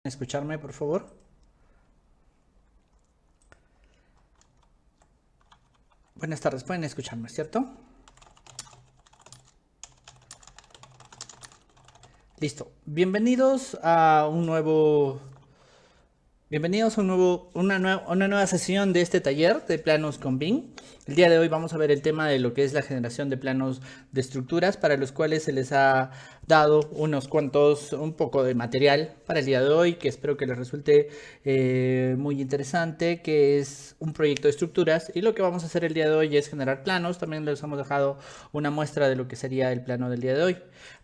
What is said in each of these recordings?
Escucharme, por favor. Buenas tardes, pueden escucharme, ¿cierto? Listo. Bienvenidos a una nueva sesión de este taller de planos con BIM. El día de hoy vamos a ver el tema de lo que es la generación de planos de estructuras, para los cuales se les ha dado un poco de material para el día de hoy, que espero que les resulte muy interesante, que es un proyecto de estructuras. Y lo que vamos a hacer el día de hoy es generar planos. También les hemos dejado una muestra de lo que sería el plano del día de hoy.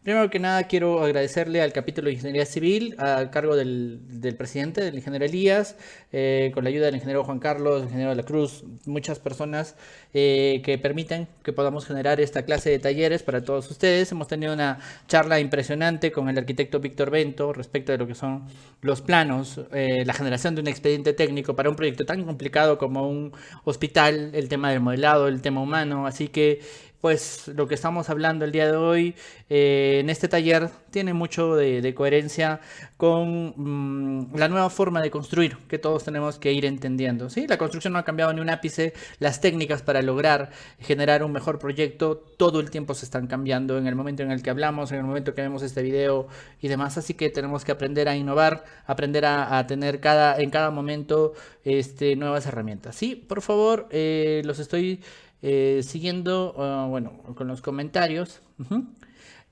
Primero que nada, quiero agradecerle al capítulo de Ingeniería Civil, a cargo del presidente, del ingeniero Elías, con la ayuda del ingeniero Juan Carlos, del ingeniero de la Cruz, muchas personas que permiten que podamos generar esta clase de talleres para todos ustedes. Hemos tenido una charla impresionante con el arquitecto Víctor Bento respecto de lo que son los planos, la generación de un expediente técnico para un proyecto tan complicado como un hospital, el tema del modelado, el tema humano. Así que pues lo que estamos hablando el día de hoy en este taller tiene mucho de coherencia con la nueva forma de construir que todos tenemos que ir entendiendo, ¿sí? La construcción no ha cambiado ni un ápice, las técnicas para lograr generar un mejor proyecto todo el tiempo se están cambiando en el momento en el que hablamos, en el momento que vemos este video y demás. Así que tenemos que aprender a innovar, aprender a tener en cada momento nuevas herramientas. Sí, por favor, los estoy siguiendo, bueno, con los comentarios.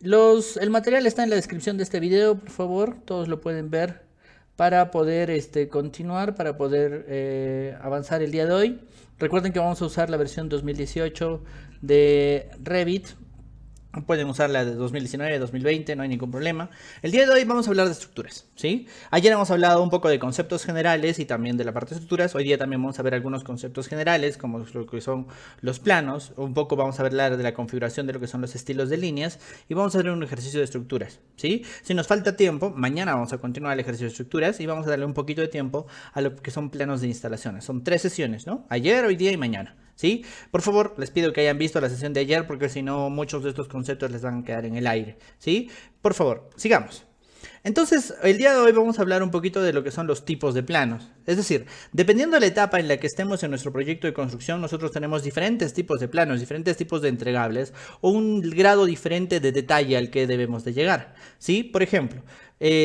El material está en la descripción de este video, por favor, todos lo pueden ver para poder continuar, para poder avanzar el día de hoy. Recuerden que vamos a usar la versión 2018 de Revit. Pueden usarla de 2019, 2020, no hay ningún problema. El día de hoy vamos a hablar de estructuras, ¿sí? Ayer hemos hablado un poco de conceptos generales y también de la parte de estructuras. Hoy día también vamos a ver algunos conceptos generales, como lo que son los planos. Un poco vamos a hablar de la configuración de lo que son los estilos de líneas. Y vamos a hacer un ejercicio de estructuras, ¿sí? Si nos falta tiempo, mañana vamos a continuar el ejercicio de estructuras y vamos a darle un poquito de tiempo a lo que son planos de instalaciones. Son 3 sesiones, ¿no? Ayer, hoy día y mañana, ¿sí? Por favor, les pido que hayan visto la sesión de ayer, porque si no, muchos de estos conceptos les van a quedar en el aire, ¿sí? Por favor, sigamos. Entonces, el día de hoy vamos a hablar un poquito de lo que son los tipos de planos. Es decir, dependiendo de la etapa en la que estemos en nuestro proyecto de construcción, nosotros tenemos diferentes tipos de planos, diferentes tipos de entregables o un grado diferente de detalle al que debemos de llegar, ¿sí? Por ejemplo,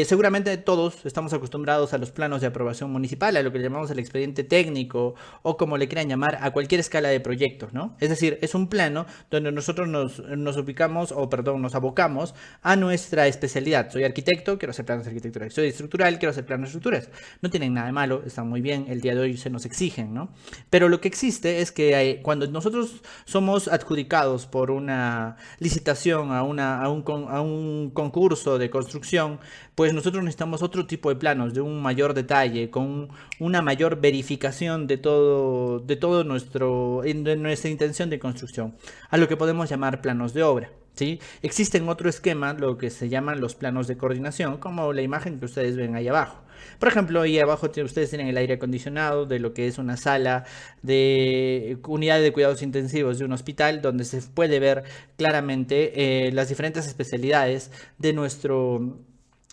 seguramente todos estamos acostumbrados a los planos de aprobación municipal, a lo que llamamos el expediente técnico o como le quieran llamar, a cualquier escala de proyectos, ¿no? Es decir, es un plano donde nosotros nos ubicamos, nos abocamos a nuestra especialidad. Soy arquitecto, quiero hacer planos de arquitectura. Soy estructural, quiero hacer planos de estructuras. No tienen nada de malo, están muy bien, el día de hoy se nos exigen, ¿no? Pero lo que existe es que cuando nosotros somos adjudicados por una licitación a un concurso de construcción, pues nosotros necesitamos otro tipo de planos, de un mayor detalle, con una mayor verificación de todo nuestra intención de construcción, a lo que podemos llamar planos de obra, ¿sí? Existen otro esquema, lo que se llaman los planos de coordinación, como la imagen que ustedes ven ahí abajo. Por ejemplo, ahí abajo ustedes tienen el aire acondicionado de lo que es una sala de unidad de cuidados intensivos de un hospital, donde se puede ver claramente las diferentes especialidades de nuestro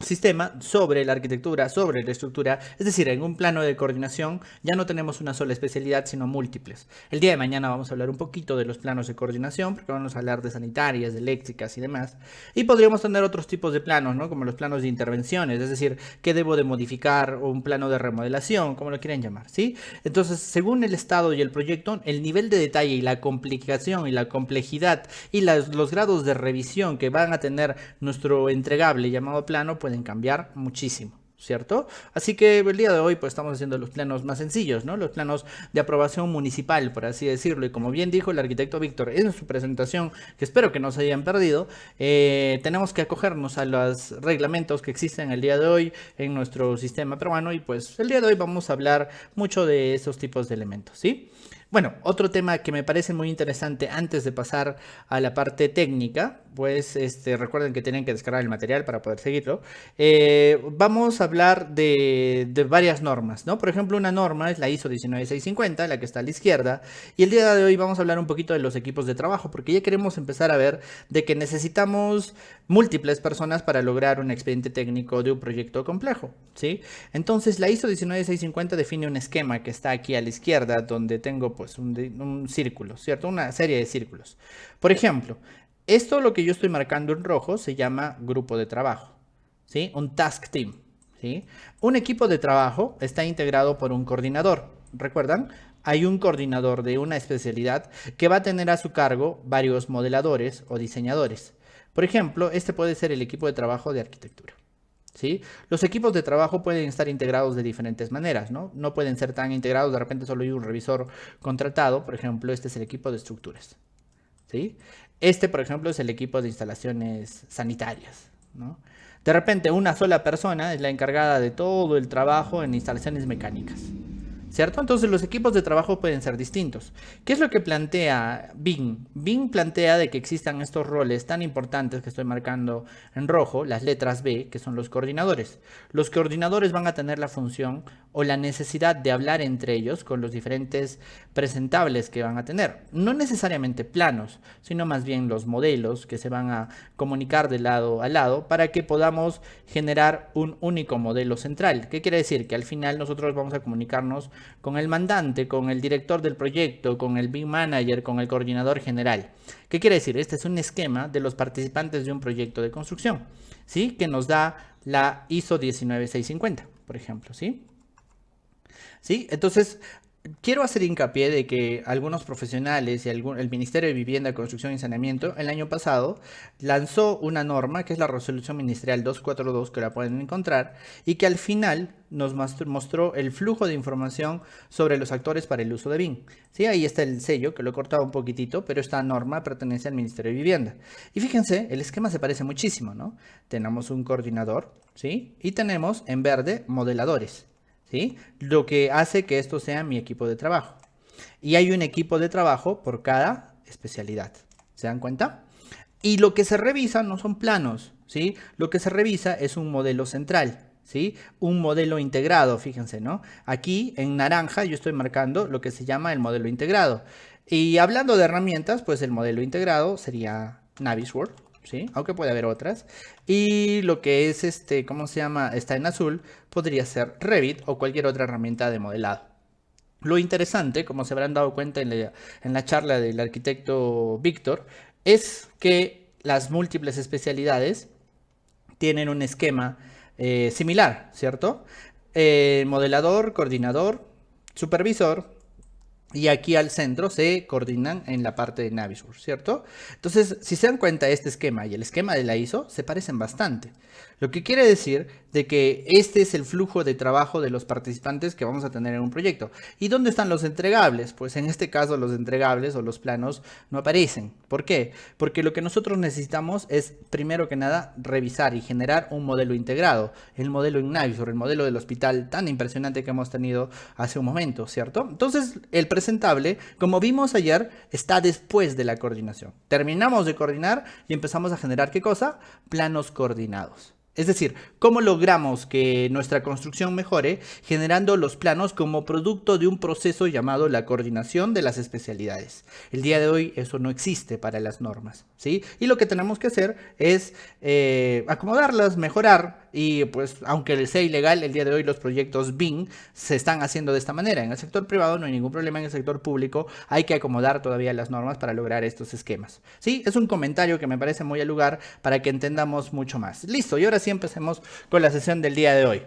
sistema sobre la arquitectura, sobre la estructura. Es decir, en un plano de coordinación ya no tenemos una sola especialidad, sino múltiples. El día de mañana vamos a hablar un poquito de los planos de coordinación, porque vamos a hablar de sanitarias, de eléctricas y demás. Y podríamos tener otros tipos de planos, ¿no? Como los planos de intervenciones, es decir, qué debo de modificar, o un plano de remodelación, como lo quieran llamar, ¿sí? Entonces, según el estado y el proyecto, el nivel de detalle y la complicación y la complejidad y los grados de revisión que van a tener nuestro entregable llamado plano pueden cambiar muchísimo, ¿cierto? Así que el día de hoy pues estamos haciendo los planos más sencillos, ¿no? Los planos de aprobación municipal, por así decirlo. Y como bien dijo el arquitecto Víctor en su presentación, que espero que no se hayan perdido, tenemos que acogernos a los reglamentos que existen el día de hoy en nuestro sistema peruano. Y pues el día de hoy vamos a hablar mucho de esos tipos de elementos, ¿sí? Bueno, otro tema que me parece muy interesante antes de pasar a la parte técnica, pues recuerden que tienen que descargar el material para poder seguirlo. Vamos a hablar de varias normas, ¿no? Por ejemplo, una norma es la ISO 19650, la que está a la izquierda, y el día de hoy vamos a hablar un poquito de los equipos de trabajo, porque ya queremos empezar a ver de que necesitamos múltiples personas para lograr un expediente técnico de un proyecto complejo, ¿sí? Entonces, la ISO 19650 define un esquema que está aquí a la izquierda, donde tengo pues un círculo, ¿cierto? Una serie de círculos. Por ejemplo, esto lo que yo estoy marcando en rojo se llama grupo de trabajo, ¿sí? Un task team, ¿sí? Un equipo de trabajo está integrado por un coordinador. ¿Recuerdan? Hay un coordinador de una especialidad que va a tener a su cargo varios modeladores o diseñadores. Por ejemplo, este puede ser el equipo de trabajo de arquitectura. ¿Sí? Los equipos de trabajo pueden estar integrados de diferentes maneras, ¿no? No pueden ser tan integrados, de repente solo hay un revisor contratado, por ejemplo, este es el equipo de estructuras, ¿sí? Este, por ejemplo, es el equipo de instalaciones sanitarias, ¿no? De repente una sola persona es la encargada de todo el trabajo en instalaciones mecánicas, ¿cierto? Entonces los equipos de trabajo pueden ser distintos. ¿Qué es lo que plantea Bing? Bing plantea de que existan estos roles tan importantes que estoy marcando en rojo, las letras B, que son los coordinadores. Los coordinadores van a tener la función o la necesidad de hablar entre ellos con los diferentes presentables que van a tener. No necesariamente planos, sino más bien los modelos que se van a comunicar de lado a lado para que podamos generar un único modelo central. ¿Qué quiere decir? Que al final nosotros vamos a comunicarnos con el mandante, con el director del proyecto, con el BIM manager, con el coordinador general. ¿Qué quiere decir? Este es un esquema de los participantes de un proyecto de construcción, ¿sí? Que nos da la ISO 19650, por ejemplo, ¿sí? ¿Sí? Entonces, quiero hacer hincapié de que algunos profesionales y el Ministerio de Vivienda, Construcción y Saneamiento el año pasado lanzó una norma que es la Resolución Ministerial 242, que la pueden encontrar, y que al final nos mostró el flujo de información sobre los actores para el uso de BIM. ¿Sí? Ahí está el sello, que lo he cortado un poquitito, pero esta norma pertenece al Ministerio de Vivienda. Y fíjense, el esquema se parece muchísimo, ¿no? Tenemos un coordinador, ¿sí? Y tenemos en verde modeladores, ¿sí? Lo que hace que esto sea mi equipo de trabajo. Y hay un equipo de trabajo por cada especialidad. ¿Se dan cuenta? Y lo que se revisa no son planos, ¿sí? Lo que se revisa es un modelo central, ¿sí? Un modelo integrado, fíjense, ¿no? Aquí en naranja yo estoy marcando lo que se llama el modelo integrado. Y hablando de herramientas, pues el modelo integrado sería Navisworks, ¿sí? Aunque puede haber otras. Y lo que es ¿cómo se llama? Está en azul, podría ser Revit o cualquier otra herramienta de modelado. Lo interesante, como se habrán dado cuenta en la charla del arquitecto Víctor, es que las múltiples especialidades tienen un esquema similar, ¿cierto? Modelador, coordinador, supervisor, y aquí al centro se coordinan en la parte de Navisworks, ¿cierto? Entonces, si se dan cuenta, este esquema y el esquema de la ISO se parecen bastante. Lo que quiere decir de que este es el flujo de trabajo de los participantes que vamos a tener en un proyecto. ¿Y dónde están los entregables? Pues en este caso los entregables o los planos no aparecen. ¿Por qué? Porque lo que nosotros necesitamos es, primero que nada, revisar y generar un modelo integrado. El modelo en Navisworks, el modelo del hospital tan impresionante que hemos tenido hace un momento, ¿cierto? Entonces, el presentable, como vimos ayer, está después de la coordinación. Terminamos de coordinar y empezamos a generar, ¿qué cosa? Planos coordinados. Es decir, ¿cómo logramos que nuestra construcción mejore? Generando los planos como producto de un proceso llamado la coordinación de las especialidades. El día de hoy eso no existe para las normas, ¿sí? Y lo que tenemos que hacer es acomodarlas, mejorar, y pues aunque sea ilegal, el día de hoy los proyectos BIM se están haciendo de esta manera. En el sector privado no hay ningún problema, en el sector público hay que acomodar todavía las normas para lograr estos esquemas, ¿sí? Es un comentario que me parece muy al lugar para que entendamos mucho más. Listo, y ahora sí empecemos con la sesión del día de hoy.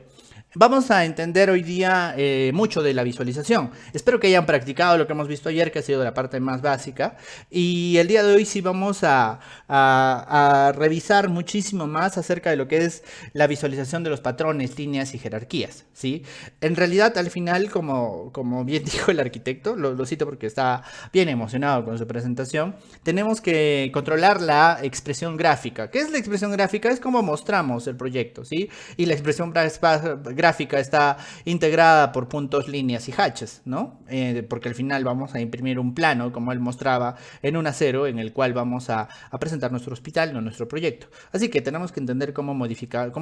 Vamos a entender hoy día mucho de la visualización. Espero que hayan practicado lo que hemos visto ayer, que ha sido la parte más básica. Y el día de hoy sí vamos a revisar muchísimo más acerca de lo que es la visualización de los patrones, líneas y jerarquías, ¿sí? En realidad, al final, como bien dijo el arquitecto, lo cito porque está bien emocionado con su presentación, tenemos que controlar la expresión gráfica. ¿Qué es la expresión gráfica? Es como mostramos el proyecto, ¿sí? Y la expresión gráfica gráfica está integrada por puntos, líneas y hatches, ¿no? Porque al final vamos a imprimir un plano, como él mostraba, en un acero, en el cual vamos a presentar nuestro hospital, no nuestro proyecto. Así que tenemos que entender cómo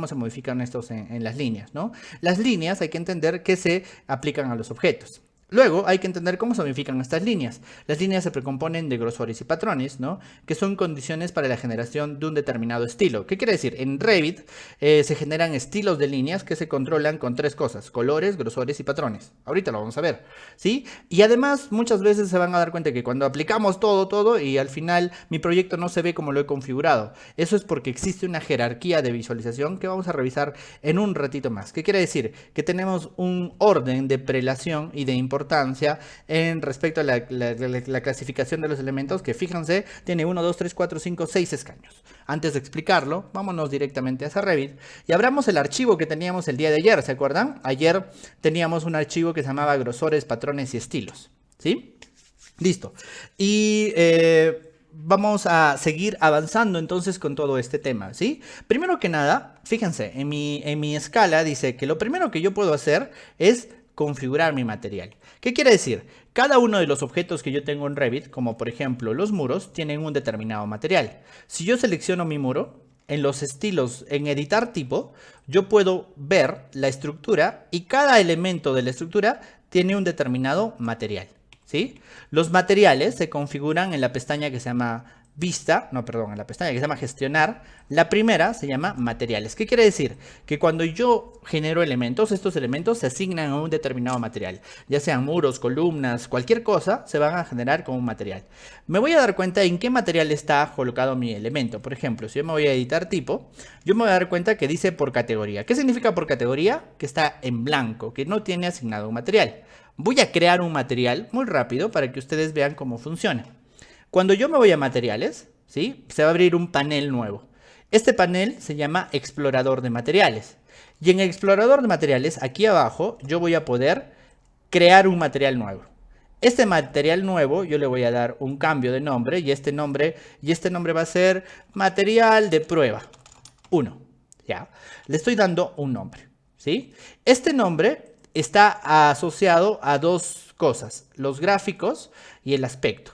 se modifican estos en las líneas, ¿no? Las líneas hay que entender que se aplican a los objetos. Luego hay que entender cómo se modifican estas líneas. Las líneas se precomponen de grosores y patrones, ¿no? Que son condiciones para la generación de un determinado estilo. ¿Qué quiere decir? En Revit se generan estilos de líneas que se controlan con tres cosas: colores, grosores y patrones. Ahorita lo vamos a ver, ¿sí? Y además muchas veces se van a dar cuenta que cuando aplicamos todo y al final mi proyecto no se ve como lo he configurado. Eso es porque existe una jerarquía de visualización que vamos a revisar en un ratito más. ¿Qué quiere decir? Que tenemos un orden de prelación y de importancia en respecto a la clasificación de los elementos, que fíjense, tiene 1, 2, 3, 4, 5, 6 escaños. Antes de explicarlo, vámonos directamente hacia Revit y abramos el archivo que teníamos el día de ayer, ¿se acuerdan? Ayer teníamos un archivo que se llamaba grosores, patrones y estilos, ¿sí? Listo. Y vamos a seguir avanzando entonces con todo este tema, ¿sí? Primero que nada, fíjense, en mi escala dice que lo primero que yo puedo hacer es configurar mi material. ¿Qué quiere decir? Cada uno de los objetos que yo tengo en Revit, como por ejemplo los muros, tienen un determinado material. Si yo selecciono mi muro, en los estilos, en editar tipo, yo puedo ver la estructura y cada elemento de la estructura tiene un determinado material, ¿sí? Los materiales se configuran en la pestaña que se llama en la pestaña que se llama gestionar. La primera se llama materiales. ¿Qué quiere decir? Que cuando yo genero elementos, estos elementos se asignan a un determinado material, ya sean muros, columnas, cualquier cosa, se van a generar como un material. Me voy a dar cuenta en qué material está colocado mi elemento. Por ejemplo, si yo me voy a editar tipo, yo me voy a dar cuenta que dice por categoría. ¿Qué significa por categoría? Que está en blanco, que no tiene asignado un material. Voy a crear un material muy rápido para que ustedes vean cómo funciona. Cuando yo me voy a materiales, ¿sí? Se va a abrir un panel nuevo. Este panel se llama explorador de materiales. Y en el explorador de materiales, aquí abajo, yo voy a poder crear un material nuevo. Este material nuevo yo le voy a dar un cambio de nombre y este nombre va a ser material de prueba 1. ¿Ya? Le estoy dando un nombre, ¿sí? Este nombre está asociado a dos cosas: los gráficos y el aspecto.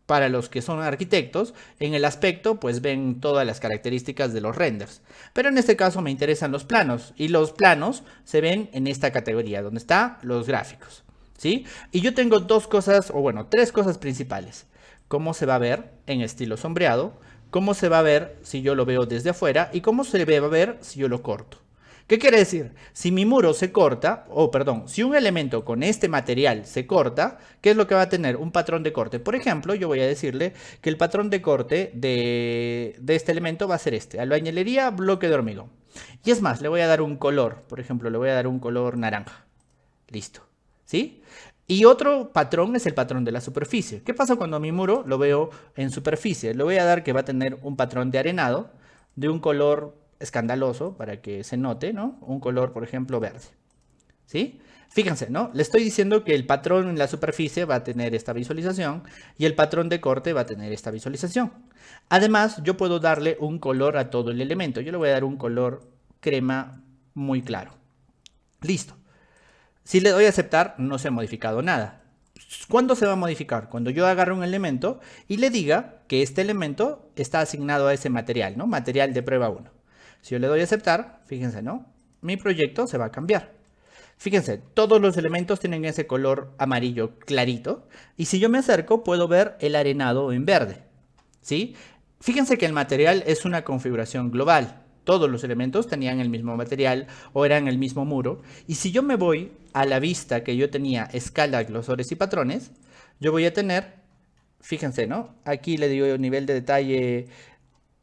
Para los que son arquitectos, en el aspecto pues ven todas las características de los renders. Pero en este caso me interesan los planos. Y los planos se ven en esta categoría, donde están los gráficos, ¿sí? Y yo tengo tres cosas principales. Cómo se va a ver en estilo sombreado, cómo se va a ver si yo lo veo desde afuera y cómo se va a ver si yo lo corto. ¿Qué quiere decir? Si mi muro se corta, si un elemento con este material se corta, ¿qué es lo que va a tener? Un patrón de corte. Por ejemplo, yo voy a decirle que el patrón de corte de este elemento va a ser este: albañilería, bloque de hormigón. Y es más, le voy a dar un color. Por ejemplo, le voy a dar un color naranja. Listo, ¿sí? Y otro patrón es el patrón de la superficie. ¿Qué pasa cuando mi muro lo veo en superficie? Le voy a dar que va a tener un patrón de arenado de un color escandaloso para que se note, ¿no? Un color, por ejemplo, verde, ¿sí? Fíjense, ¿no? Le estoy diciendo que el patrón en la superficie va a tener esta visualización y el patrón de corte va a tener esta visualización. Además, yo puedo darle un color a todo el elemento. Yo le voy a dar un color crema muy claro. Listo. Si le doy a aceptar, no se ha modificado nada. ¿Cuándo se va a modificar? Cuando yo agarre un elemento y le diga que este elemento está asignado a ese material, ¿no? Material de prueba 1. Si yo le doy a aceptar, fíjense, ¿no? Mi proyecto se va a cambiar. Fíjense, todos los elementos tienen ese color amarillo clarito. Y si yo me acerco, puedo ver el arenado en verde, ¿sí? Fíjense que el material es una configuración global. Todos los elementos tenían el mismo material o eran el mismo muro. Y si yo me voy a la vista que yo tenía escala, grosores y patrones, yo voy a tener, fíjense, ¿no? Aquí le digo nivel de detalle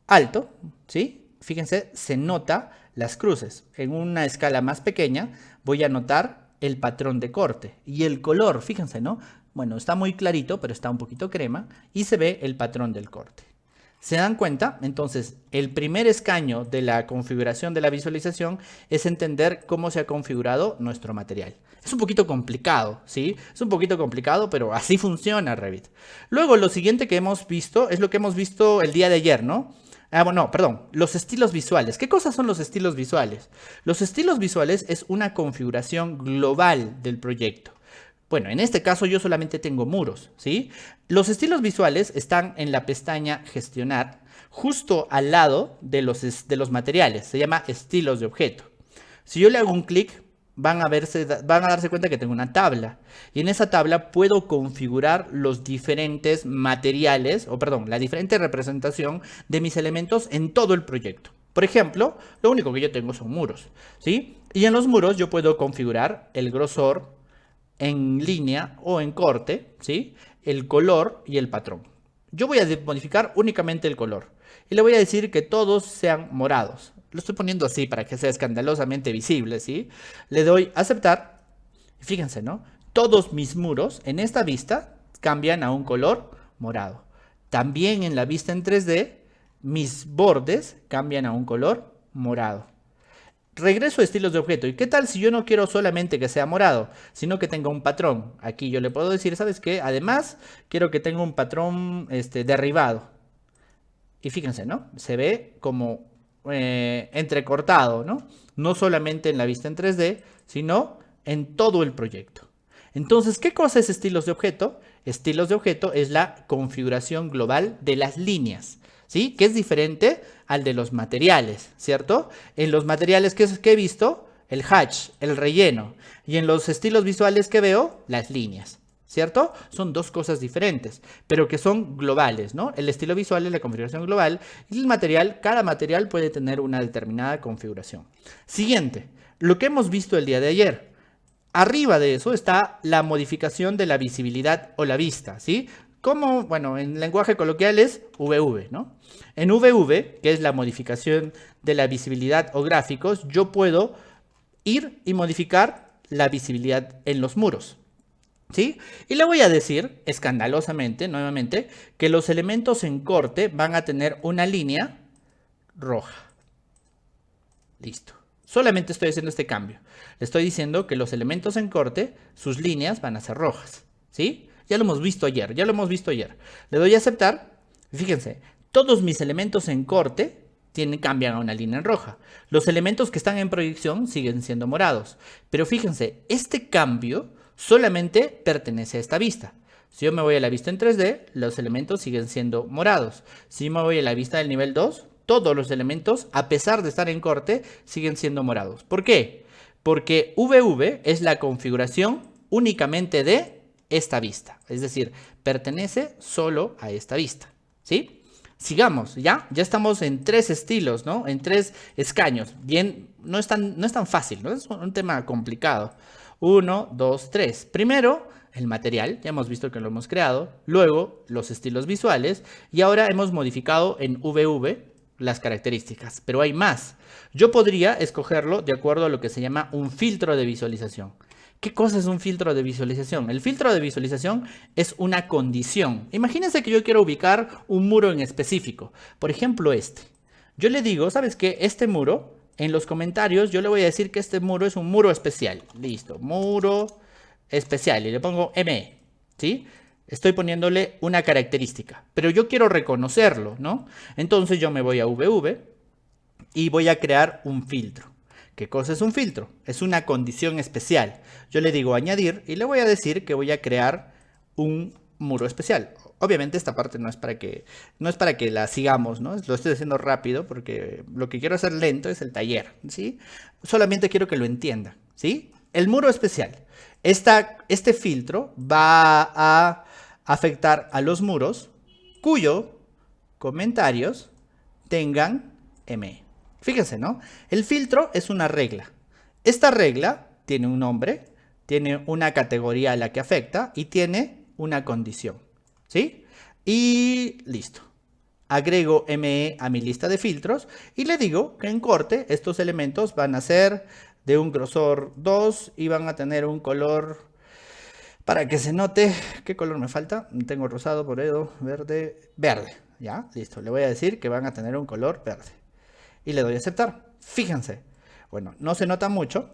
alto, ¿sí? Fíjense, se nota las cruces. En una escala más pequeña voy a notar el patrón de corte y el color, fíjense, ¿no? Bueno, está muy clarito, pero está un poquito crema y se ve el patrón del corte. ¿Se dan cuenta? Entonces, el primer escaño de la configuración de la visualización es entender cómo se ha configurado nuestro material. Es un poquito complicado, ¿sí? Es un poquito complicado, pero así funciona Revit. Luego, lo siguiente que hemos visto es lo que hemos visto el día de ayer, ¿no? Bueno, perdón, los estilos visuales. ¿Qué cosas son los estilos visuales? Los estilos visuales es una configuración global del proyecto. Bueno, en este caso yo solamente tengo muros, ¿sí? Los estilos visuales están en la pestaña Gestionar, justo al lado de los materiales. Se llama estilos de objeto. Si yo le hago un clic, van a darse cuenta que tengo una tabla. Y en esa tabla puedo configurar los diferentes materiales, la diferente representación de mis elementos en todo el proyecto. Por ejemplo, lo único que yo tengo son muros, ¿sí? Y en los muros yo puedo configurar el grosor en línea o en corte, ¿sí? El color y el patrón. Yo voy a modificar únicamente el color. Y le voy a decir que todos sean morados. Lo estoy poniendo así para que sea escandalosamente visible, ¿sí? Le doy a aceptar. Fíjense, ¿no? Todos mis muros en esta vista cambian a un color morado. También en la vista en 3D, mis bordes cambian a un color morado. Regreso a estilos de objeto. ¿Y qué tal si yo no quiero solamente que sea morado, sino que tenga un patrón? Aquí yo le puedo decir, ¿sabes qué? Además, quiero que tenga un patrón derribado. Y fíjense, ¿no? Se ve como entrecortado, ¿no? No solamente en la vista en 3D, sino en todo el proyecto. Entonces, ¿qué cosa es estilos de objeto? Estilos de objeto es la configuración global de las líneas, ¿sí? Que es diferente al de los materiales, ¿cierto? En los materiales que he visto, el hatch, el relleno. Y en los estilos visuales que veo, las líneas. ¿Cierto? Son dos cosas diferentes, pero que son globales, ¿no? El estilo visual es la configuración global y el material, cada material puede tener una determinada configuración. Siguiente, lo que hemos visto el día de ayer. Arriba de eso está la modificación de la visibilidad o la vista, ¿sí? Como, bueno, en lenguaje coloquial es VV, ¿no? En VV, que es la modificación de la visibilidad o gráficos, yo puedo ir y modificar la visibilidad en los muros. ¿Sí? Y le voy a decir, escandalosamente, nuevamente, que los elementos en corte van a tener una línea roja. Listo. Solamente estoy haciendo este cambio. Le estoy diciendo que los elementos en corte, sus líneas van a ser rojas. ¿Sí? Ya lo hemos visto ayer, Le doy a aceptar. Fíjense, todos mis elementos en corte cambian a una línea en roja. Los elementos que están en proyección siguen siendo morados. Pero fíjense, este cambio solamente pertenece a esta vista. Si yo me voy a la vista en 3D, los elementos siguen siendo morados. Si me voy a la vista del nivel 2, todos los elementos, a pesar de estar en corte, siguen siendo morados. ¿Por qué? Porque VV es la configuración únicamente de esta vista. Es decir, pertenece solo a esta vista. ¿Sí? Sigamos, ¿ya? Ya estamos en 3 estilos, ¿no? En 3 escaños. Bien, no es tan fácil, ¿no? Es un tema complicado. 1, 2, 3. Primero, el material, ya hemos visto que lo hemos creado. Luego, los estilos visuales. Y ahora hemos modificado en VV las características. Pero hay más. Yo podría escogerlo de acuerdo a lo que se llama un filtro de visualización. ¿Qué cosa es un filtro de visualización? El filtro de visualización es una condición. Imagínense que yo quiero ubicar un muro en específico. Por ejemplo, este. Yo le digo, ¿sabes qué? Este muro, en los comentarios, yo le voy a decir que este muro es un muro especial. Listo, muro especial. Y le pongo ME, ¿sí? Estoy poniéndole una característica. Pero yo quiero reconocerlo, ¿no? Entonces yo me voy a VV y voy a crear un filtro. ¿Qué cosa es un filtro? Es una condición especial. Yo le digo añadir y le voy a decir que voy a crear un muro especial. Obviamente esta parte no es para que la sigamos, ¿no? Lo estoy haciendo rápido porque lo que quiero hacer lento es el taller, ¿sí? Solamente quiero que lo entiendan, ¿sí? El muro especial. Este filtro va a afectar a los muros cuyos comentarios tengan ME. Fíjense, ¿no? El filtro es una regla. Esta regla tiene un nombre, tiene una categoría a la que afecta y tiene una condición, ¿sí? Y listo. Agrego ME a mi lista de filtros y le digo que en corte estos elementos van a ser de un grosor 2 y van a tener un color, para que se note, ¿qué color me falta? Tengo rosado, morado, verde, verde. Ya, listo. Le voy a decir que van a tener un color verde. Y le doy a aceptar. Fíjense. Bueno, no se nota mucho.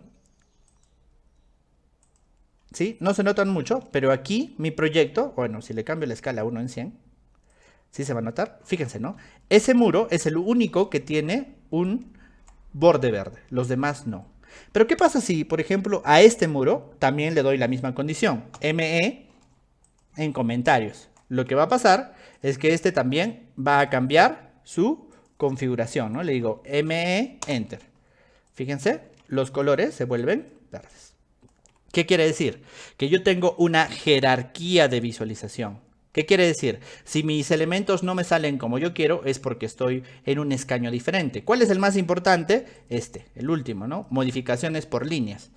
¿Sí? No se notan mucho, pero aquí mi proyecto, bueno, si le cambio la escala a 1 en 100, ¿Sí se va a notar? Fíjense, ¿no? Ese muro es el único que tiene un borde verde, los demás no. Pero ¿qué pasa si, por ejemplo, a este muro también le doy la misma condición? ME en comentarios. Lo que va a pasar es que este también va a cambiar su configuración, ¿no? Le digo ME, Enter. Fíjense, los colores se vuelven verdes. ¿Qué quiere decir? Que yo tengo una jerarquía de visualización. ¿Qué quiere decir? Si mis elementos no me salen como yo quiero, es porque estoy en un escaño diferente. ¿Cuál es el más importante? El último, ¿no? Modificaciones por líneas.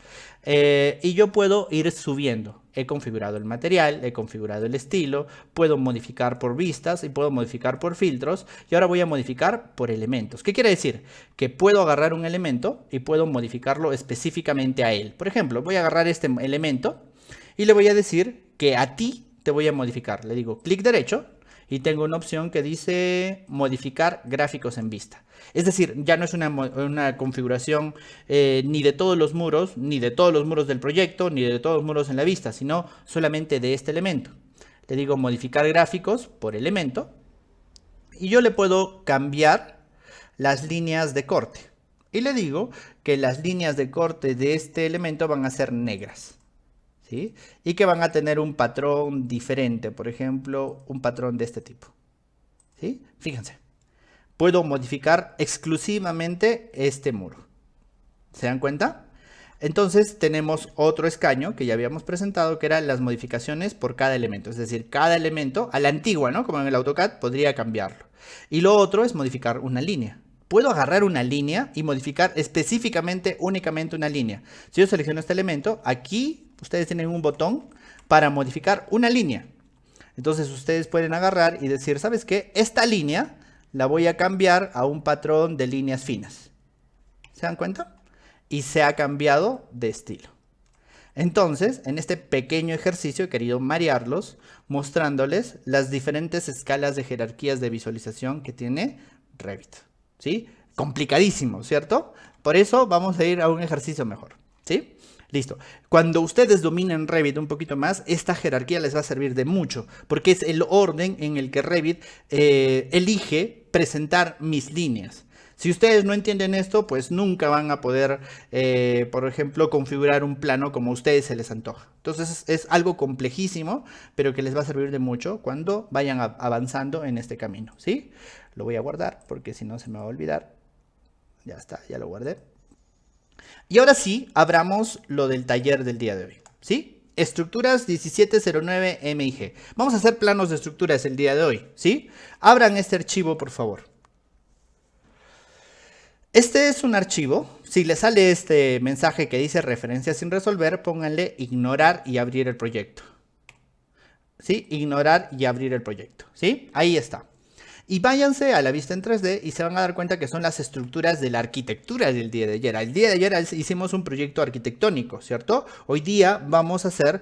Y yo puedo ir subiendo. He configurado el material, he configurado el estilo, puedo modificar por vistas y puedo modificar por filtros. Y ahora voy a modificar por elementos. ¿Qué quiere decir? Que puedo agarrar un elemento y puedo modificarlo específicamente a él. Por ejemplo, voy a agarrar este elemento y le voy a decir que a ti te voy a modificar. Le digo clic derecho y tengo una opción que dice modificar gráficos en vista. Es decir, ya no es una configuración ni de todos los muros, ni de todos los muros del proyecto, ni de todos los muros en la vista, sino solamente de este elemento. Le digo modificar gráficos por elemento y yo le puedo cambiar las líneas de corte. Y le digo que las líneas de corte de este elemento van a ser negras. ¿Sí? Y que van a tener un patrón diferente, por ejemplo, un patrón de este tipo. ¿Sí? Fíjense, puedo modificar exclusivamente este muro. ¿Se dan cuenta? Entonces tenemos otro escaño que ya habíamos presentado, que eran las modificaciones por cada elemento. Es decir, cada elemento, a la antigua, ¿no? Como en el AutoCAD, podría cambiarlo. Y lo otro es modificar una línea. Puedo agarrar una línea y modificar específicamente, únicamente una línea. Si yo selecciono este elemento, aquí ustedes tienen un botón para modificar una línea. Entonces ustedes pueden agarrar y decir, ¿sabes qué? Esta línea la voy a cambiar a un patrón de líneas finas. ¿Se dan cuenta? Y se ha cambiado de estilo. Entonces, en este pequeño ejercicio he querido marearlos, mostrándoles las diferentes escalas de jerarquías de visualización que tiene Revit. ¿Sí? Complicadísimo, ¿cierto? Por eso vamos a ir a un ejercicio mejor. ¿Sí? Listo. Cuando ustedes dominen Revit un poquito más, esta jerarquía les va a servir de mucho, porque es el orden en el que Revit elige presentar mis líneas. Si ustedes no entienden esto, pues nunca van a poder, por ejemplo, configurar un plano como a ustedes se les antoja. Entonces es algo complejísimo, pero que les va a servir de mucho cuando vayan avanzando en este camino, ¿sí? Lo voy a guardar porque si no se me va a olvidar. Ya está, ya lo guardé. Y ahora sí, abramos lo del taller del día de hoy, ¿sí? Estructuras 1709 MIG. Vamos a hacer planos de estructuras el día de hoy, ¿sí? Abran este archivo, por favor. Este es un archivo. Si les sale este mensaje que dice referencia sin resolver, pónganle ignorar y abrir el proyecto. ¿Sí? Ignorar y abrir el proyecto, ¿sí? Ahí está. Y váyanse a la vista en 3D y se van a dar cuenta que son las estructuras de la arquitectura del día de ayer. El día de ayer hicimos un proyecto arquitectónico, ¿cierto? Hoy día vamos a hacer...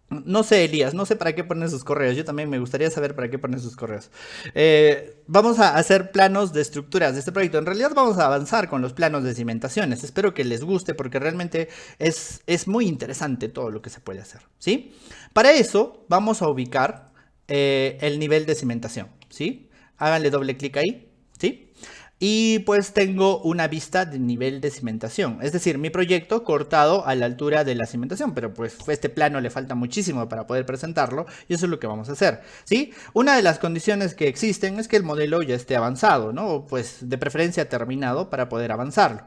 no sé, Elías, no sé para qué ponen sus correos. Yo también me gustaría saber para qué ponen sus correos. Vamos a hacer planos de estructuras de este proyecto. En realidad vamos a avanzar con los planos de cimentaciones. Espero que les guste porque realmente es muy interesante todo lo que se puede hacer, ¿sí? Para eso vamos a ubicar el nivel de cimentación, ¿sí? Háganle doble clic ahí, ¿sí? Y pues tengo una vista de nivel de cimentación, es decir, mi proyecto cortado a la altura de la cimentación, pero pues este plano le falta muchísimo para poder presentarlo y eso es lo que vamos a hacer, ¿sí? Una de las condiciones que existen es que el modelo ya esté avanzado, ¿no? Pues de preferencia terminado para poder avanzarlo.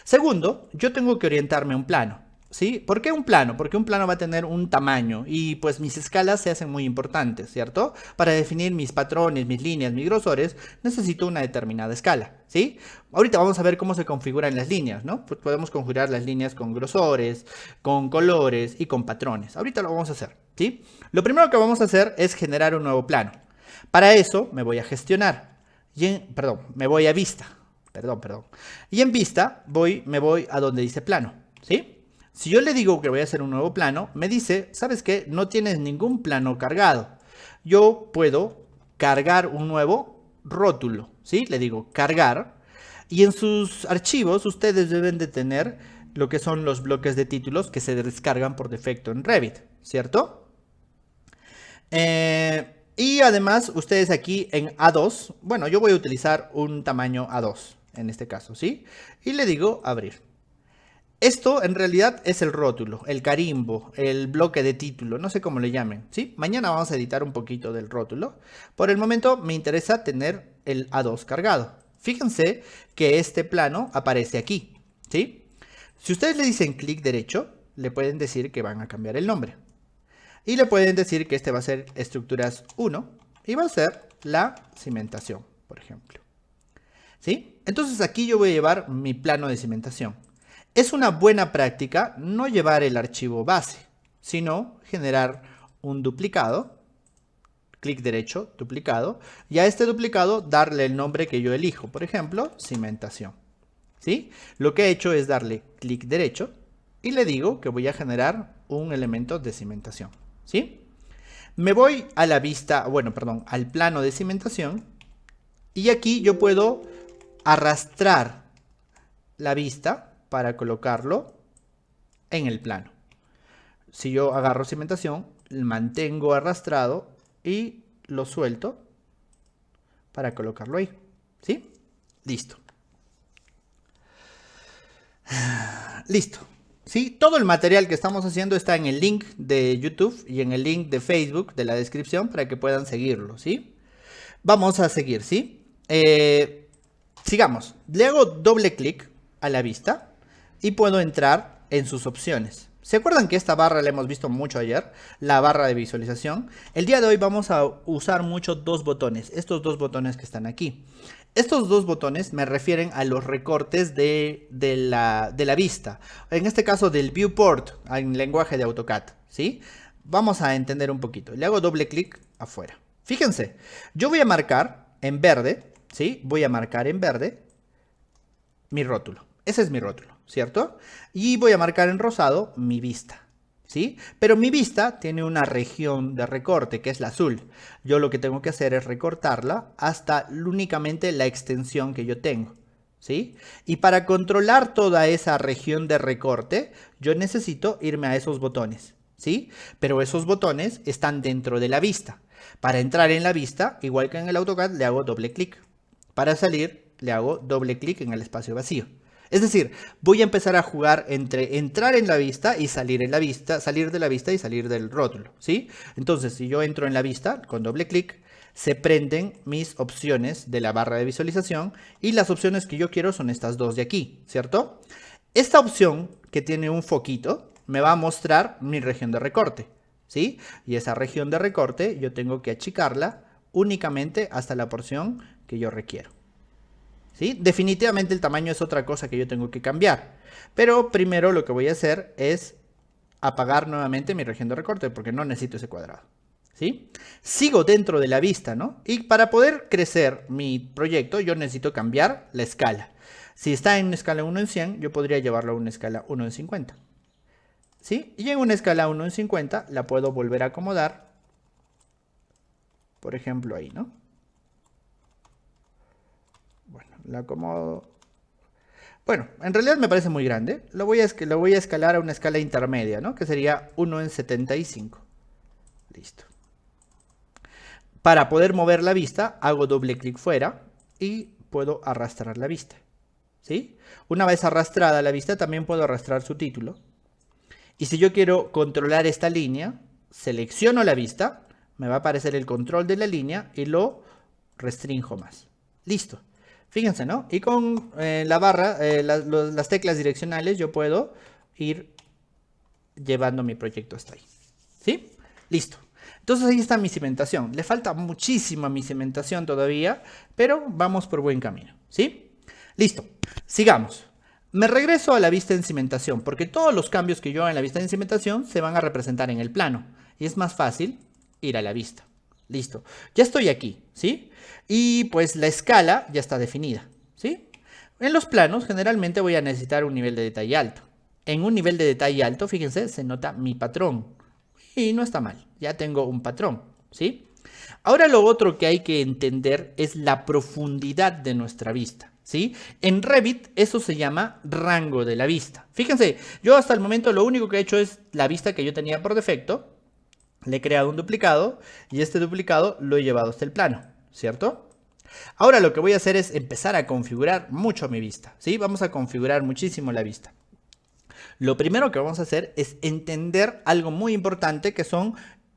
Segundo, yo tengo que orientarme a un plano. ¿Sí? ¿Por qué un plano? Porque un plano va a tener un tamaño y pues mis escalas se hacen muy importantes, ¿cierto? Para definir mis patrones, mis líneas, mis grosores, necesito una determinada escala, ¿sí? Ahorita vamos a ver cómo se configuran las líneas, ¿no? Pues podemos configurar las líneas con grosores, con colores y con patrones. Ahorita lo vamos a hacer, ¿sí? Lo primero que vamos a hacer es generar un nuevo plano. Para eso me voy a gestionar, me voy a vista, Y en vista me voy a donde dice plano, ¿sí? Si yo le digo que voy a hacer un nuevo plano, me dice, ¿sabes qué? No tienes ningún plano cargado. Yo puedo cargar un nuevo rótulo, ¿sí? Le digo cargar. Y en sus archivos ustedes deben de tener lo que son los bloques de títulos que se descargan por defecto en Revit, ¿cierto? Y además, ustedes aquí en A2, bueno, yo voy a utilizar un tamaño A2 en este caso, ¿sí? Y le digo abrir. Esto en realidad es el rótulo, el carimbo, el bloque de título, no sé cómo le llamen, ¿sí? Mañana vamos a editar un poquito del rótulo. Por el momento me interesa tener el A2 cargado. Fíjense que este plano aparece aquí, ¿sí? Si ustedes le dicen clic derecho, le pueden decir que van a cambiar el nombre. Y le pueden decir que este va a ser estructuras 1 y va a ser la cimentación, por ejemplo. ¿Sí? Entonces aquí yo voy a llevar mi plano de cimentación. Es una buena práctica no llevar el archivo base, sino generar un duplicado, clic derecho, duplicado, y a este duplicado darle el nombre que yo elijo, por ejemplo, cimentación. ¿Sí? Lo que he hecho es darle clic derecho y le digo que voy a generar un elemento de cimentación. ¿Sí? Me voy a la vista, bueno, perdón, al plano de cimentación y aquí yo puedo arrastrar la vista para colocarlo en el plano. Si yo agarro cimentación, mantengo arrastrado y lo suelto para colocarlo ahí. ¿Sí? Listo. Listo. ¿Sí? Todo el material que estamos haciendo está en el link de YouTube y en el link de Facebook de la descripción para que puedan seguirlo. ¿Sí? Vamos a seguir, ¿sí? Sigamos. Le hago doble clic a la vista y puedo entrar en sus opciones. ¿Se acuerdan que esta barra la hemos visto mucho ayer? La barra de visualización. El día de hoy vamos a usar mucho dos botones. Estos dos botones que están aquí. Estos dos botones me refieren a los recortes de la vista. En este caso del viewport en lenguaje de AutoCAD. ¿Sí? Vamos a entender un poquito. Le hago doble clic afuera. Fíjense, yo voy a marcar en verde. ¿Sí? Voy a marcar en verde mi rótulo. Ese es mi rótulo, ¿cierto? Y voy a marcar en rosado mi vista, ¿sí? Pero mi vista tiene una región de recorte, que es la azul. Yo lo que tengo que hacer es recortarla hasta únicamente la extensión que yo tengo, ¿sí? Y para controlar toda esa región de recorte, yo necesito irme a esos botones, ¿sí? Pero esos botones están dentro de la vista. Para entrar en la vista, igual que en el AutoCAD, le hago doble clic. Para salir, le hago doble clic en el espacio vacío. Es decir, voy a empezar a jugar entre entrar en la vista y salir en la vista, salir de la vista y salir del rótulo, ¿sí? Entonces, si yo entro en la vista con doble clic, se prenden mis opciones de la barra de visualización y las opciones que yo quiero son estas dos de aquí, ¿cierto? Esta opción que tiene un foquito me va a mostrar mi región de recorte, ¿sí? Y esa región de recorte yo tengo que achicarla únicamente hasta la porción que yo requiero. ¿Sí? Definitivamente el tamaño es otra cosa que yo tengo que cambiar. Pero primero lo que voy a hacer es apagar nuevamente mi región de recorte porque no necesito ese cuadrado. ¿Sí? Sigo dentro de la vista, ¿no? Y para poder crecer mi proyecto yo necesito cambiar la escala. Si está en una escala 1 en 100, yo podría llevarlo a una escala 1 en 50. ¿Sí? Y en una escala 1 en 50 la puedo volver a acomodar. Por ejemplo ahí, ¿no? Bueno, la acomodo. Bueno, en realidad me parece muy grande. Lo voy a escalar a una escala intermedia, ¿no? Que sería 1 en 75. Listo. Para poder mover la vista, hago doble clic fuera y puedo arrastrar la vista. ¿Sí? Una vez arrastrada la vista, también puedo arrastrar su título. Y si yo quiero controlar esta línea, selecciono la vista, me va a aparecer el control de la línea y lo restrinjo más. Listo. Fíjense, ¿no? Y con la barra, las teclas direccionales, yo puedo ir llevando mi proyecto hasta ahí. ¿Sí? Listo. Entonces ahí está mi cimentación. Le falta muchísima mi cimentación todavía, pero vamos por buen camino. ¿Sí? Listo. Sigamos. Me regreso a la vista en cimentación, porque todos los cambios que yo haga en la vista en cimentación se van a representar en el plano. Y es más fácil ir a la vista. Listo. Ya estoy aquí, ¿sí? Y pues la escala ya está definida, ¿sí? En los planos generalmente voy a necesitar un nivel de detalle alto. En un nivel de detalle alto, fíjense, se nota mi patrón. Y no está mal, ya tengo un patrón, ¿sí? Ahora lo otro que hay que entender es la profundidad de nuestra vista, ¿sí? En Revit eso se llama rango de la vista. Fíjense, yo hasta el momento lo único que he hecho es la vista que yo tenía por defecto. Le he creado un duplicado y este duplicado lo he llevado hasta el plano, ¿cierto? Ahora lo que voy a hacer es empezar a configurar mucho mi vista, ¿sí? Vamos a configurar muchísimo la vista. Lo primero que vamos a hacer es entender algo muy importante que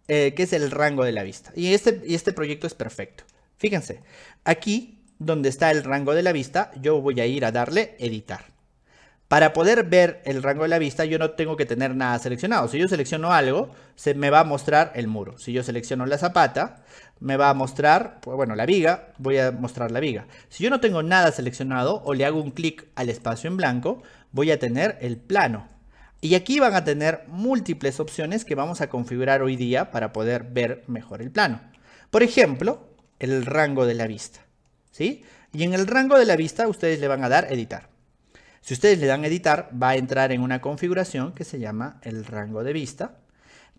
es el rango de la vista. Y este proyecto es perfecto. Fíjense, aquí donde está el rango de la vista, yo voy a ir a darle editar. Para poder ver el rango de la vista, yo no tengo que tener nada seleccionado. Si yo selecciono algo, se me va a mostrar el muro. Si yo selecciono la zapata, me va a mostrar, bueno, la viga, voy a mostrar la viga. Si yo no tengo nada seleccionado o le hago un clic al espacio en blanco, voy a tener el plano. Y aquí van a tener múltiples opciones que vamos a configurar hoy día para poder ver mejor el plano. Por ejemplo, el rango de la vista, ¿sí? Y en el rango de la vista ustedes le van a dar editar. Si ustedes le dan editar, va a entrar en una configuración que se llama el rango de vista,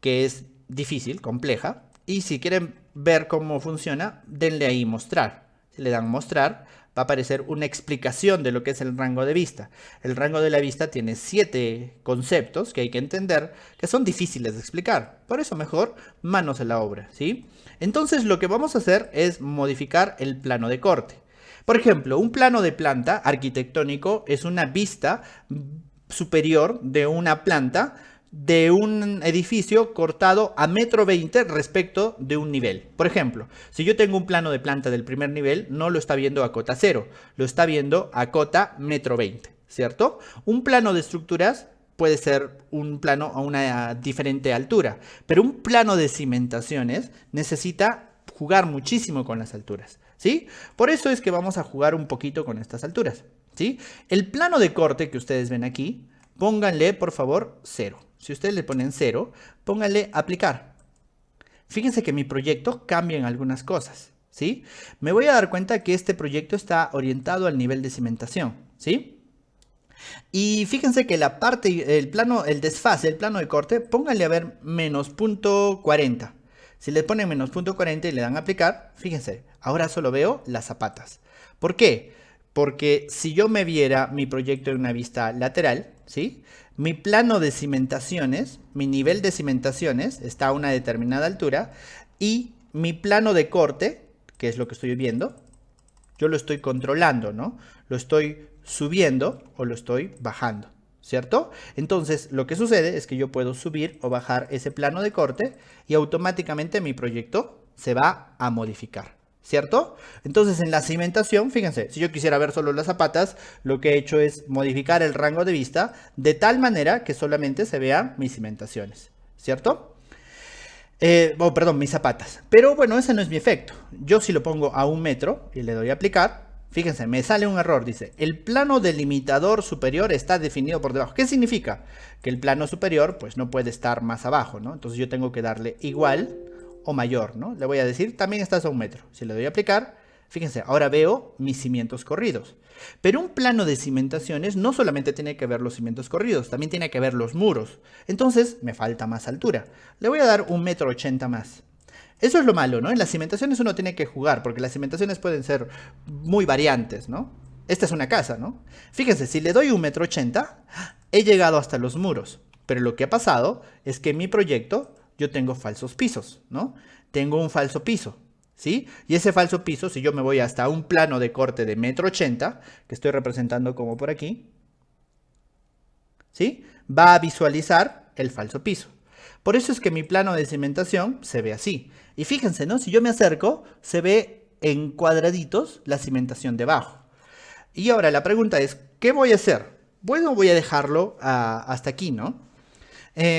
que es difícil, compleja. Y si quieren ver cómo funciona, denle ahí mostrar. Si le dan mostrar, va a aparecer una explicación de lo que es el rango de vista. El rango de la vista tiene 7 conceptos que hay que entender, que son difíciles de explicar. Por eso mejor manos a la obra, ¿sí? Entonces lo que vamos a hacer es modificar el plano de corte. Por ejemplo, un plano de planta arquitectónico es una vista superior de una planta de un edificio cortado a 1,20 m respecto de un nivel. Por ejemplo, si yo tengo un plano de planta del primer nivel, no lo está viendo a cota 0, lo está viendo a cota 1,20 m, ¿cierto? Un plano de estructuras puede ser un plano a una diferente altura, pero un plano de cimentaciones necesita jugar muchísimo con las alturas, ¿sí? Por eso es que vamos a jugar un poquito con estas alturas, ¿sí? El plano de corte que ustedes ven aquí, pónganle por favor 0. Si ustedes le ponen 0, pónganle aplicar. Fíjense que mi proyecto cambia en algunas cosas, ¿sí? Me voy a dar cuenta que este proyecto está orientado al nivel de cimentación, ¿sí? Y fíjense que la parte, el desfase, el plano de corte, pónganle a ver menos 0.40. Si le ponen menos 0.40 y le dan a aplicar, fíjense, ahora solo veo las zapatas. ¿Por qué? Porque si yo me viera mi proyecto en una vista lateral, ¿sí? Mi plano de cimentaciones, mi nivel de cimentaciones está a una determinada altura y mi plano de corte, que es lo que estoy viendo, yo lo estoy controlando, ¿no? Lo estoy subiendo o lo estoy bajando, ¿cierto? Entonces, lo que sucede es que yo puedo subir o bajar ese plano de corte y automáticamente mi proyecto se va a modificar, ¿cierto? Entonces, en la cimentación, fíjense, si yo quisiera ver solo las zapatas, lo que he hecho es modificar el rango de vista de tal manera que solamente se vean mis cimentaciones, ¿cierto? Perdón, mis zapatas. Pero bueno, ese no es mi efecto. Yo si lo pongo a 1 metro y le doy a aplicar, fíjense, me sale un error. Dice, el plano delimitador superior está definido por debajo. ¿Qué significa? Que el plano superior pues no puede estar más abajo, ¿no? Entonces yo tengo que darle igual o mayor, ¿no? Le voy a decir, también estás a 1 metro. Si le doy a aplicar, fíjense, ahora veo mis cimientos corridos. Pero un plano de cimentaciones no solamente tiene que ver los cimientos corridos, también tiene que ver los muros. Entonces me falta más altura. Le voy a dar 1,80 m más. Eso es lo malo, ¿no? En las cimentaciones uno tiene que jugar, porque las cimentaciones pueden ser muy variantes, ¿no? Esta es una casa, ¿no? Fíjense, si le doy 1,80 m, he llegado hasta los muros. Pero lo que ha pasado es que en mi proyecto yo tengo falsos pisos, ¿no? Tengo un falso piso, ¿sí? Y ese falso piso, si yo me voy hasta un plano de corte de 1,80 m, que estoy representando como por aquí, ¿sí? Va a visualizar el falso piso. Por eso es que mi plano de cimentación se ve así. Y fíjense, ¿no? Si yo me acerco, se ve en cuadraditos la cimentación debajo. Y ahora la pregunta es, ¿qué voy a hacer? Bueno, voy a dejarlo hasta aquí, ¿no?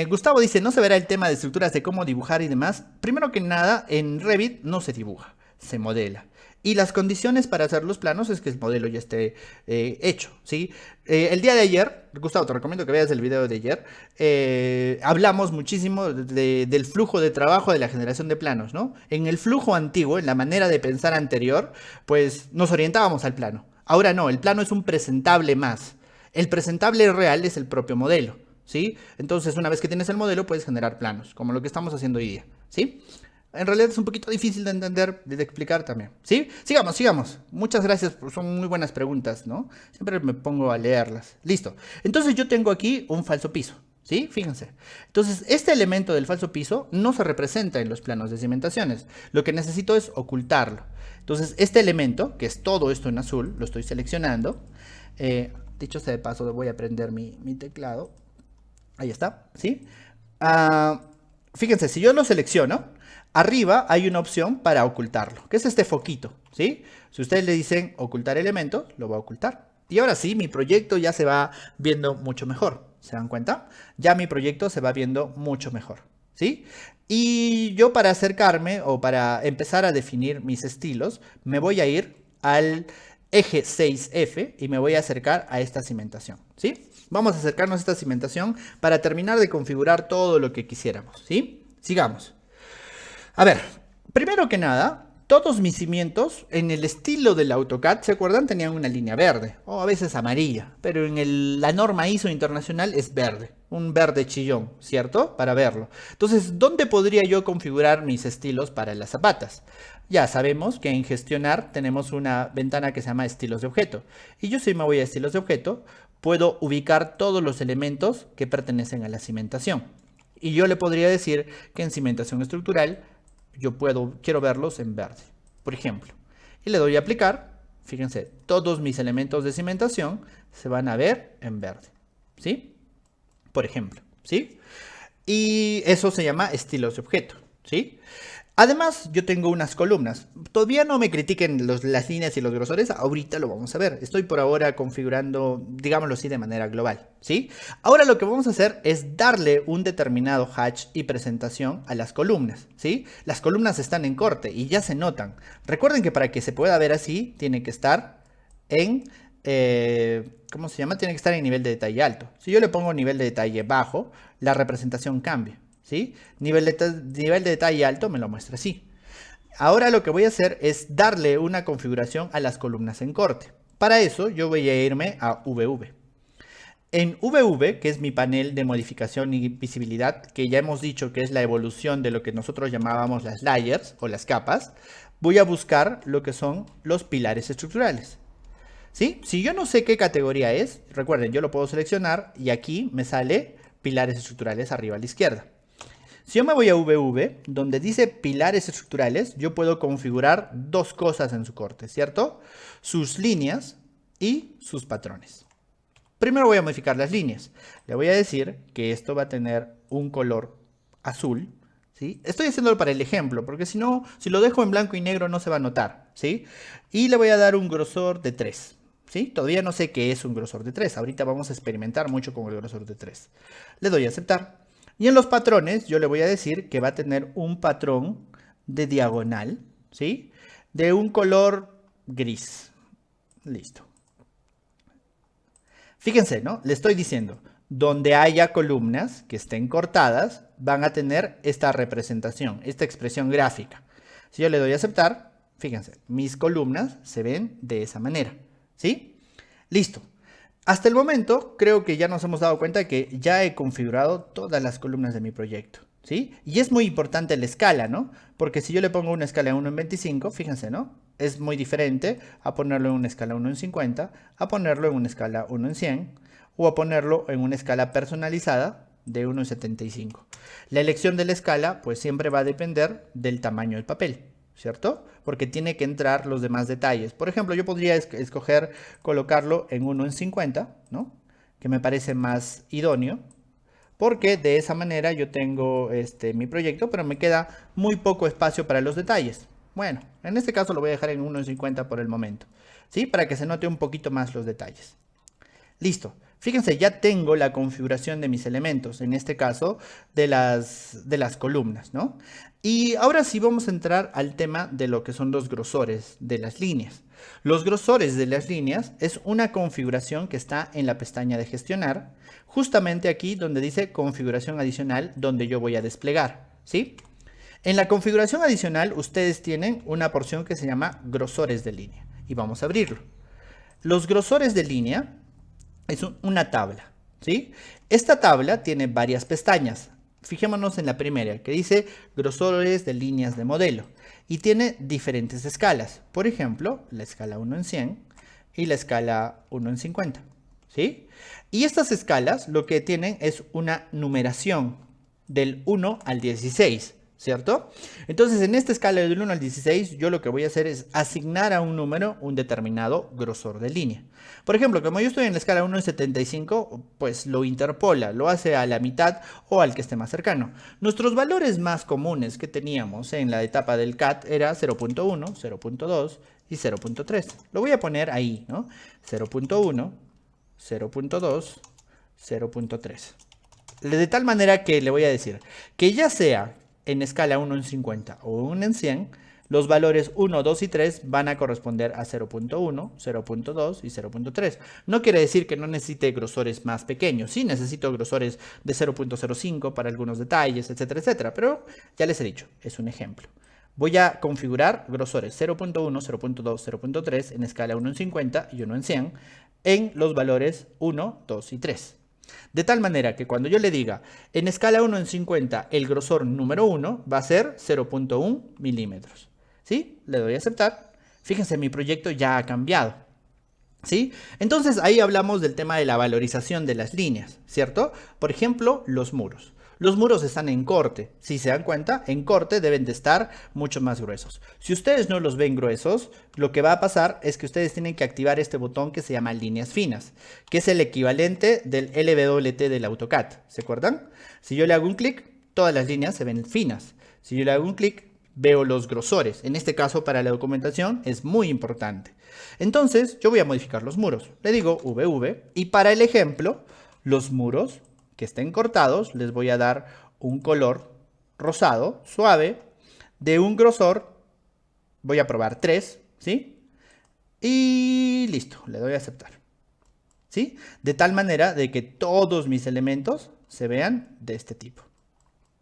Gustavo dice, no se verá el tema de estructuras de cómo dibujar y demás. Primero que nada, en Revit no se dibuja, se modela. Y las condiciones para hacer los planos es que el modelo ya esté hecho, ¿sí? El día de ayer, Gustavo, te recomiendo que veas el video de ayer, hablamos muchísimo del flujo de trabajo de la generación de planos, ¿no? En el flujo antiguo, en la manera de pensar anterior, pues nos orientábamos al plano. Ahora no, el plano es un presentable más. El presentable real es el propio modelo, ¿sí? Entonces, una vez que tienes el modelo, puedes generar planos, como lo que estamos haciendo hoy día, ¿sí? En realidad es un poquito difícil de entender, de explicar también, ¿sí? Sigamos. Muchas gracias, son muy buenas preguntas, ¿no? Siempre me pongo a leerlas. Listo. Entonces yo tengo aquí un falso piso, ¿Sí? Fíjense. Entonces, este elemento del falso piso no se representa en los planos de cimentaciones. Lo que necesito es ocultarlo. Entonces, este elemento, que es todo esto en azul, lo estoy seleccionando. Dicho sea de paso, voy a prender mi teclado. Ahí está, ¿sí? Fíjense, si yo lo selecciono, arriba hay una opción para ocultarlo, que es este foquito, ¿sí? Si ustedes le dicen ocultar elemento, lo va a ocultar. Y ahora sí, mi proyecto ya se va viendo mucho mejor. ¿Se dan cuenta? Ya mi proyecto se va viendo mucho mejor, ¿sí? Y yo para acercarme o para empezar a definir mis estilos, me voy a ir al eje 6F y me voy a acercar a esta cimentación, ¿sí? Vamos a acercarnos a esta cimentación para terminar de configurar todo lo que quisiéramos, ¿sí? Sigamos. A ver, primero que nada, todos mis cimientos en el estilo del AutoCAD, ¿se acuerdan? Tenían una línea verde o a veces amarilla, pero en la norma ISO internacional es verde, un verde chillón, ¿cierto? Para verlo. Entonces, ¿dónde podría yo configurar mis estilos para las zapatas? Ya sabemos que en gestionar tenemos una ventana que se llama estilos de objeto. Y yo si me voy a estilos de objeto, puedo ubicar todos los elementos que pertenecen a la cimentación. Y yo le podría decir que en cimentación estructural quiero verlos en verde, por ejemplo. Y le doy a aplicar. Fíjense, todos mis elementos de cimentación se van a ver en verde, ¿sí? Por ejemplo, ¿sí? Y eso se llama estilos de objeto, ¿sí? Además, yo tengo unas columnas. Todavía no me critiquen las líneas y los grosores, ahorita lo vamos a ver. Estoy por ahora configurando, digámoslo así, de manera global, ¿sí? Ahora lo que vamos a hacer es darle un determinado hatch y presentación a las columnas, ¿sí? Las columnas están en corte y ya se notan. Recuerden que para que se pueda ver así, tiene que estar en, ¿cómo se llama? Tiene que estar en nivel de detalle alto. Si yo le pongo nivel de detalle bajo, la representación cambia. ¿Sí? Nivel de detalle alto me lo muestra así. Ahora lo que voy a hacer es darle una configuración a las columnas en corte. Para eso yo voy a irme a VV. En VV, que es mi panel de modificación y visibilidad, que ya hemos dicho que es la evolución de lo que nosotros llamábamos las layers o las capas, voy a buscar lo que son los pilares estructurales. ¿Sí? Si yo no sé qué categoría es, recuerden, yo lo puedo seleccionar y aquí me sale pilares estructurales arriba a la izquierda. Si yo me voy a VV, donde dice pilares estructurales, yo puedo configurar dos cosas en su corte, ¿cierto? Sus líneas y sus patrones. Primero voy a modificar las líneas. Le voy a decir que esto va a tener un color azul, ¿sí? Estoy haciéndolo para el ejemplo, porque si no, si lo dejo en blanco y negro no se va a notar, ¿sí? Y le voy a dar un grosor de 3, ¿sí? Todavía no sé qué es un grosor de 3. Ahorita vamos a experimentar mucho con el grosor de 3. Le doy a aceptar. Y en los patrones yo le voy a decir que va a tener un patrón de diagonal, ¿sí? De un color gris. Listo. Fíjense, ¿no? Le estoy diciendo, donde haya columnas que estén cortadas, van a tener esta representación, esta expresión gráfica. Si yo le doy a aceptar, fíjense, mis columnas se ven de esa manera, ¿sí? Listo. Hasta el momento, creo que ya nos hemos dado cuenta de que ya he configurado todas las columnas de mi proyecto, ¿sí? Y es muy importante la escala, ¿no? Porque si yo le pongo una escala de 1 en 25, fíjense, ¿no? Es muy diferente a ponerlo en una escala 1 en 50, a ponerlo en una escala 1 en 100, o a ponerlo en una escala personalizada de 1 en 75. La elección de la escala, pues siempre va a depender del tamaño del papel, ¿cierto? Porque tiene que entrar los demás detalles. Por ejemplo, yo podría escoger colocarlo en 1 en 50, ¿no? Que me parece más idóneo, porque de esa manera yo tengo mi proyecto, pero me queda muy poco espacio para los detalles. Bueno, en este caso lo voy a dejar en 1 en 50 por el momento, ¿sí? Para que se note un poquito más los detalles. Listo. Fíjense, ya tengo la configuración de mis elementos, en este caso de las columnas, ¿no? Y ahora sí vamos a entrar al tema de lo que son los grosores de las líneas. Los grosores de las líneas es una configuración que está en la pestaña de gestionar, justamente aquí donde dice configuración adicional, donde yo voy a desplegar, ¿sí? En la configuración adicional ustedes tienen una porción que se llama grosores de línea y vamos a abrirlo. Los grosores de línea es una tabla, ¿sí? Esta tabla tiene varias pestañas. Fijémonos en la primera, que dice grosores de líneas de modelo. Y tiene diferentes escalas. Por ejemplo, la escala 1 en 100 y la escala 1 en 50, ¿sí? Y estas escalas lo que tienen es una numeración del 1 al 16, ¿cierto? Entonces, en esta escala del 1 al 16, yo lo que voy a hacer es asignar a un número un determinado grosor de línea. Por ejemplo, como yo estoy en la escala 1 al 75, pues lo interpola, lo hace a la mitad o al que esté más cercano. Nuestros valores más comunes que teníamos en la etapa del CAT era 0.1, 0.2 y 0.3. Lo voy a poner ahí, ¿no? 0.1, 0.2, 0.3. De tal manera que le voy a decir que ya sea en escala 1 en 50 o 1 en 100, los valores 1, 2 y 3 van a corresponder a 0.1, 0.2 y 0.3. No quiere decir que no necesite grosores más pequeños. Sí, necesito grosores de 0.05 para algunos detalles, etcétera, etcétera. Pero ya les he dicho, es un ejemplo. Voy a configurar grosores 0.1, 0.2, 0.3 en escala 1 en 50 y 1 en 100 en los valores 1, 2 y 3. De tal manera que cuando yo le diga en escala 1 en 50 el grosor número 1 va a ser 0.1 milímetros. ¿Sí? Le doy a aceptar. Fíjense, mi proyecto ya ha cambiado. ¿Sí? Entonces ahí hablamos del tema de la valorización de las líneas, ¿cierto? Por ejemplo, los muros. Los muros están en corte. Si se dan cuenta, en corte deben de estar mucho más gruesos. Si ustedes no los ven gruesos, lo que va a pasar es que ustedes tienen que activar este botón que se llama líneas finas, que es el equivalente del LWT del AutoCAD. ¿Se acuerdan? Si yo le hago un clic, todas las líneas se ven finas. Si yo le hago un clic, veo los grosores. En este caso, para la documentación, es muy importante. Entonces, yo voy a modificar los muros. Le digo VV y para el ejemplo, los muros que estén cortados, les voy a dar un color rosado, suave, de un grosor, voy a probar 3, ¿sí? Y listo, le doy a aceptar, ¿sí? De tal manera de que todos mis elementos se vean de este tipo.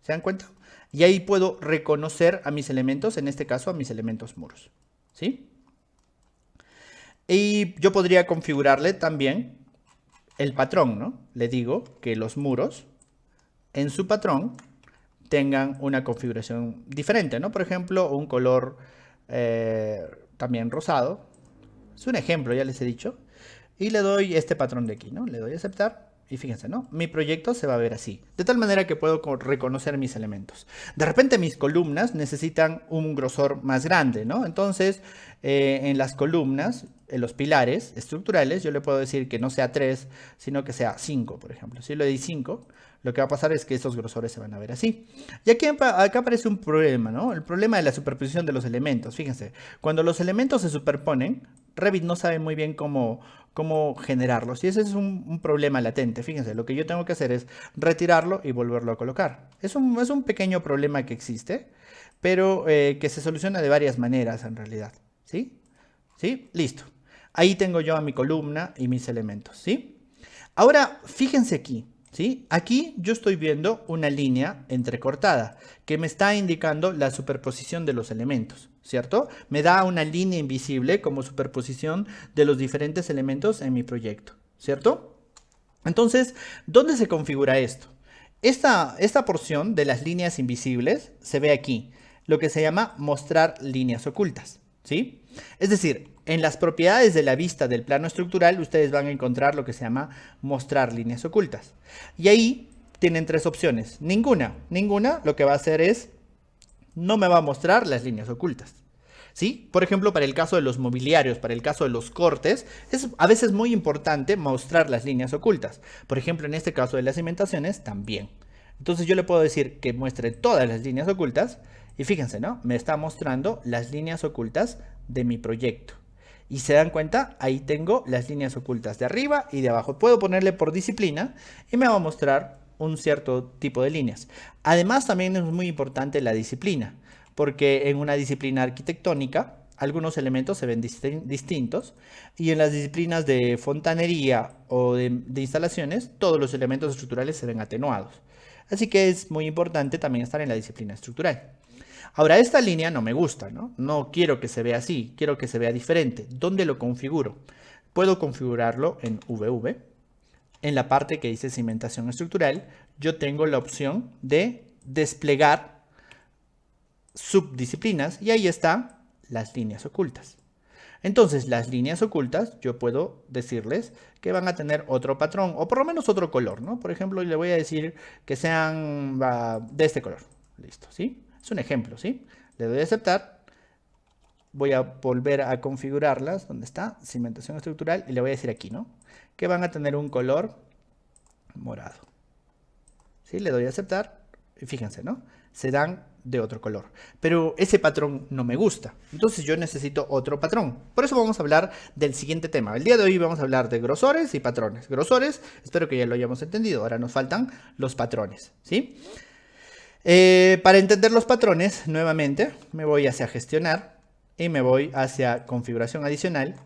¿Se dan cuenta? Y ahí puedo reconocer a mis elementos, en este caso a mis elementos muros, ¿sí? Y yo podría configurarle también el patrón, ¿no? Le digo que los muros en su patrón tengan una configuración diferente, ¿no? Por ejemplo, un color también rosado. Es un ejemplo, ya les he dicho. Y le doy este patrón de aquí, ¿no? Le doy a aceptar. Y fíjense, ¿no? Mi proyecto se va a ver así. De tal manera que puedo reconocer mis elementos. De repente mis columnas necesitan un grosor más grande, ¿no? Entonces, en las columnas, en los pilares estructurales, yo le puedo decir que no sea 3, sino que sea 5, por ejemplo. Si le doy 5, lo que va a pasar es que estos grosores se van a ver así. Y aquí, acá aparece un problema, ¿no? El problema de la superposición de los elementos. Fíjense, cuando los elementos se superponen, Revit no sabe muy bien cómo generarlos. Y ese es un problema latente. Fíjense, lo que yo tengo que hacer es retirarlo y volverlo a colocar. Es un pequeño problema que existe, pero que se soluciona de varias maneras en realidad. ¿Sí? ¿Sí? Listo. Ahí tengo yo a mi columna y mis elementos. ¿Sí? Ahora, fíjense aquí. ¿Sí? Aquí yo estoy viendo una línea entrecortada que me está indicando la superposición de los elementos, ¿cierto? Me da una línea invisible como superposición de los diferentes elementos en mi proyecto, ¿cierto? Entonces, ¿dónde se configura esto? Esta porción de las líneas invisibles se ve aquí, lo que se llama mostrar líneas ocultas, ¿sí? Es decir, en las propiedades de la vista del plano estructural, ustedes van a encontrar lo que se llama mostrar líneas ocultas. Y ahí tienen tres opciones. Ninguna lo que va a hacer es, no me va a mostrar las líneas ocultas. ¿Sí? Por ejemplo, para el caso de los mobiliarios, para el caso de los cortes, es a veces muy importante mostrar las líneas ocultas. Por ejemplo, en este caso de las cimentaciones, también. Entonces yo le puedo decir que muestre todas las líneas ocultas y fíjense, ¿no? Me está mostrando las líneas ocultas de mi proyecto. Y se dan cuenta, ahí tengo las líneas ocultas de arriba y de abajo. Puedo ponerle por disciplina y me va a mostrar un cierto tipo de líneas. Además, también es muy importante la disciplina, porque en una disciplina arquitectónica algunos elementos se ven distintos y en las disciplinas de fontanería o de instalaciones todos los elementos estructurales se ven atenuados. Así que es muy importante también estar en la disciplina estructural. Ahora, esta línea no me gusta, ¿no? No quiero que se vea así, quiero que se vea diferente. ¿Dónde lo configuro? Puedo configurarlo en VV. En la parte que dice cimentación estructural, yo tengo la opción de desplegar subdisciplinas y ahí están las líneas ocultas. Entonces, las líneas ocultas, yo puedo decirles que van a tener otro patrón, o por lo menos otro color, ¿no? Por ejemplo, le voy a decir que sean de este color. Listo, ¿sí? Es un ejemplo, ¿sí? Le doy a aceptar. Voy a volver a configurarlas. ¿Dónde está? Cimentación estructural. Y le voy a decir aquí, ¿no? Que van a tener un color morado. ¿Sí? Le doy a aceptar. Y fíjense, ¿no? Se dan de otro color. Pero ese patrón no me gusta. Entonces yo necesito otro patrón. Por eso vamos a hablar del siguiente tema. El día de hoy vamos a hablar de grosores y patrones. Grosores, espero que ya lo hayamos entendido. Ahora nos faltan los patrones, ¿sí? Para entender los patrones, nuevamente, me voy hacia gestionar y me voy hacia configuración adicional.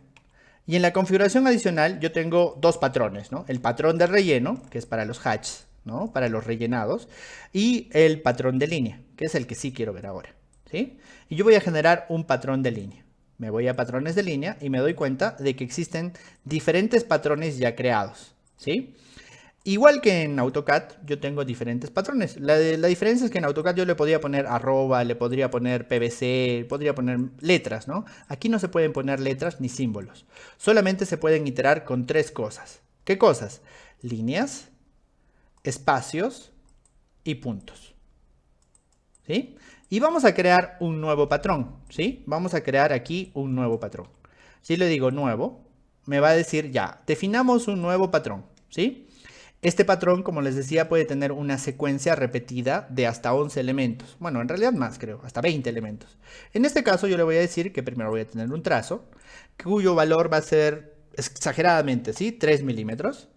Y en la configuración adicional yo tengo dos patrones, ¿no? El patrón de relleno, que es para los hatches, ¿no? Para los rellenados, y el patrón de línea, que es el que sí quiero ver ahora, ¿sí? Y yo voy a generar un patrón de línea. Me voy a patrones de línea y me doy cuenta de que existen diferentes patrones ya creados, ¿sí? Igual que en AutoCAD, yo tengo diferentes patrones. La diferencia es que en AutoCAD yo le podría poner arroba, le podría poner PVC, podría poner letras, ¿no? Aquí no se pueden poner letras ni símbolos. Solamente se pueden iterar con tres cosas. ¿Qué cosas? Líneas, espacios y puntos. ¿Sí? Y vamos a crear un nuevo patrón, ¿sí? Vamos a crear aquí un nuevo patrón. Si le digo nuevo, me va a decir ya, definamos un nuevo patrón, ¿sí? Este patrón, como les decía, puede tener una secuencia repetida de hasta 11 elementos. Bueno, en realidad más, creo, hasta 20 elementos. En este caso yo le voy a decir que primero voy a tener un trazo, cuyo valor va a ser exageradamente, ¿sí? 3 milímetros.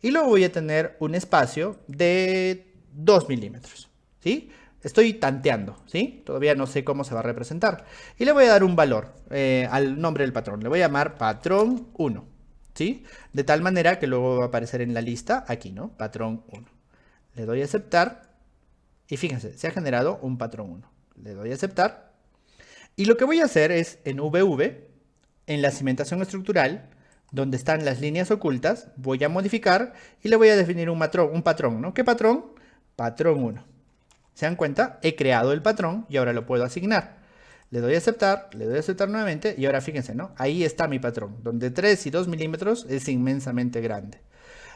Y luego voy a tener un espacio de 2 milímetros, ¿sí? Estoy tanteando, ¿sí? Todavía no sé cómo se va a representar. Y le voy a dar un valor al nombre del patrón. Le voy a llamar patrón 1. ¿Sí? De tal manera que luego va a aparecer en la lista aquí, ¿no? Patrón 1. Le doy a aceptar y fíjense, se ha generado un patrón 1. Le doy a aceptar y lo que voy a hacer es en VV, en la cimentación estructural, donde están las líneas ocultas, voy a modificar y le voy a definir un patrón, ¿no? ¿Qué patrón? Patrón 1. ¿Se dan cuenta? He creado el patrón y ahora lo puedo asignar. Le doy a aceptar nuevamente y ahora fíjense, ¿no? Ahí está mi patrón, donde 3 y 2 milímetros es inmensamente grande.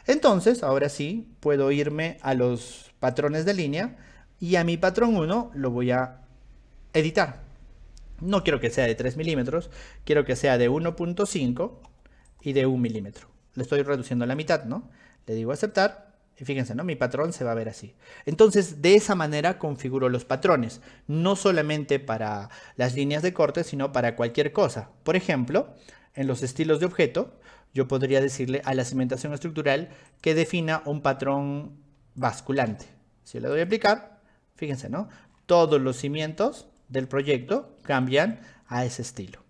Entonces, ahora sí, puedo irme a los patrones de línea y a mi patrón 1 lo voy a editar. No quiero que sea de 3 milímetros, quiero que sea de 1.5 y de 1 milímetro. Le estoy reduciendo a la mitad, ¿no? Le digo aceptar. Y fíjense, ¿no? Mi patrón se va a ver así. Entonces, de esa manera configuro los patrones. No solamente para las líneas de corte, sino para cualquier cosa. Por ejemplo, en los estilos de objeto, yo podría decirle a la cimentación estructural que defina un patrón basculante. Si le doy a aplicar, fíjense, ¿no? Todos los cimientos del proyecto cambian a ese estilo,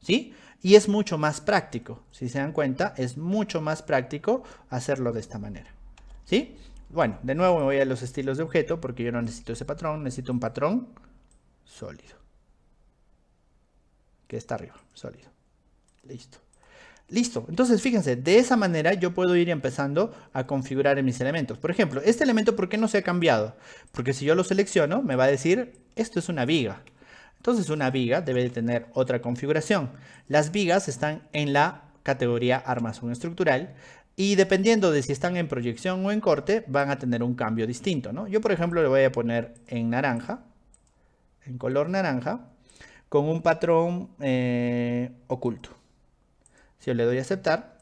¿sí? Y es mucho más práctico. Si se dan cuenta, es mucho más práctico hacerlo de esta manera. ¿Sí? Bueno, de nuevo me voy a los estilos de objeto porque yo no necesito ese patrón, necesito un patrón sólido. Que está arriba, sólido. Listo. Listo. Entonces, fíjense, de esa manera yo puedo ir empezando a configurar en mis elementos. Por ejemplo, este elemento, ¿por qué no se ha cambiado? Porque si yo lo selecciono, me va a decir, esto es una viga. Entonces, una viga debe de tener otra configuración. Las vigas están en la categoría armazón estructural. Y dependiendo de si están en proyección o en corte, van a tener un cambio distinto, ¿no? Yo, por ejemplo, le voy a poner en naranja, en color naranja, con un patrón oculto. Si yo le doy a aceptar,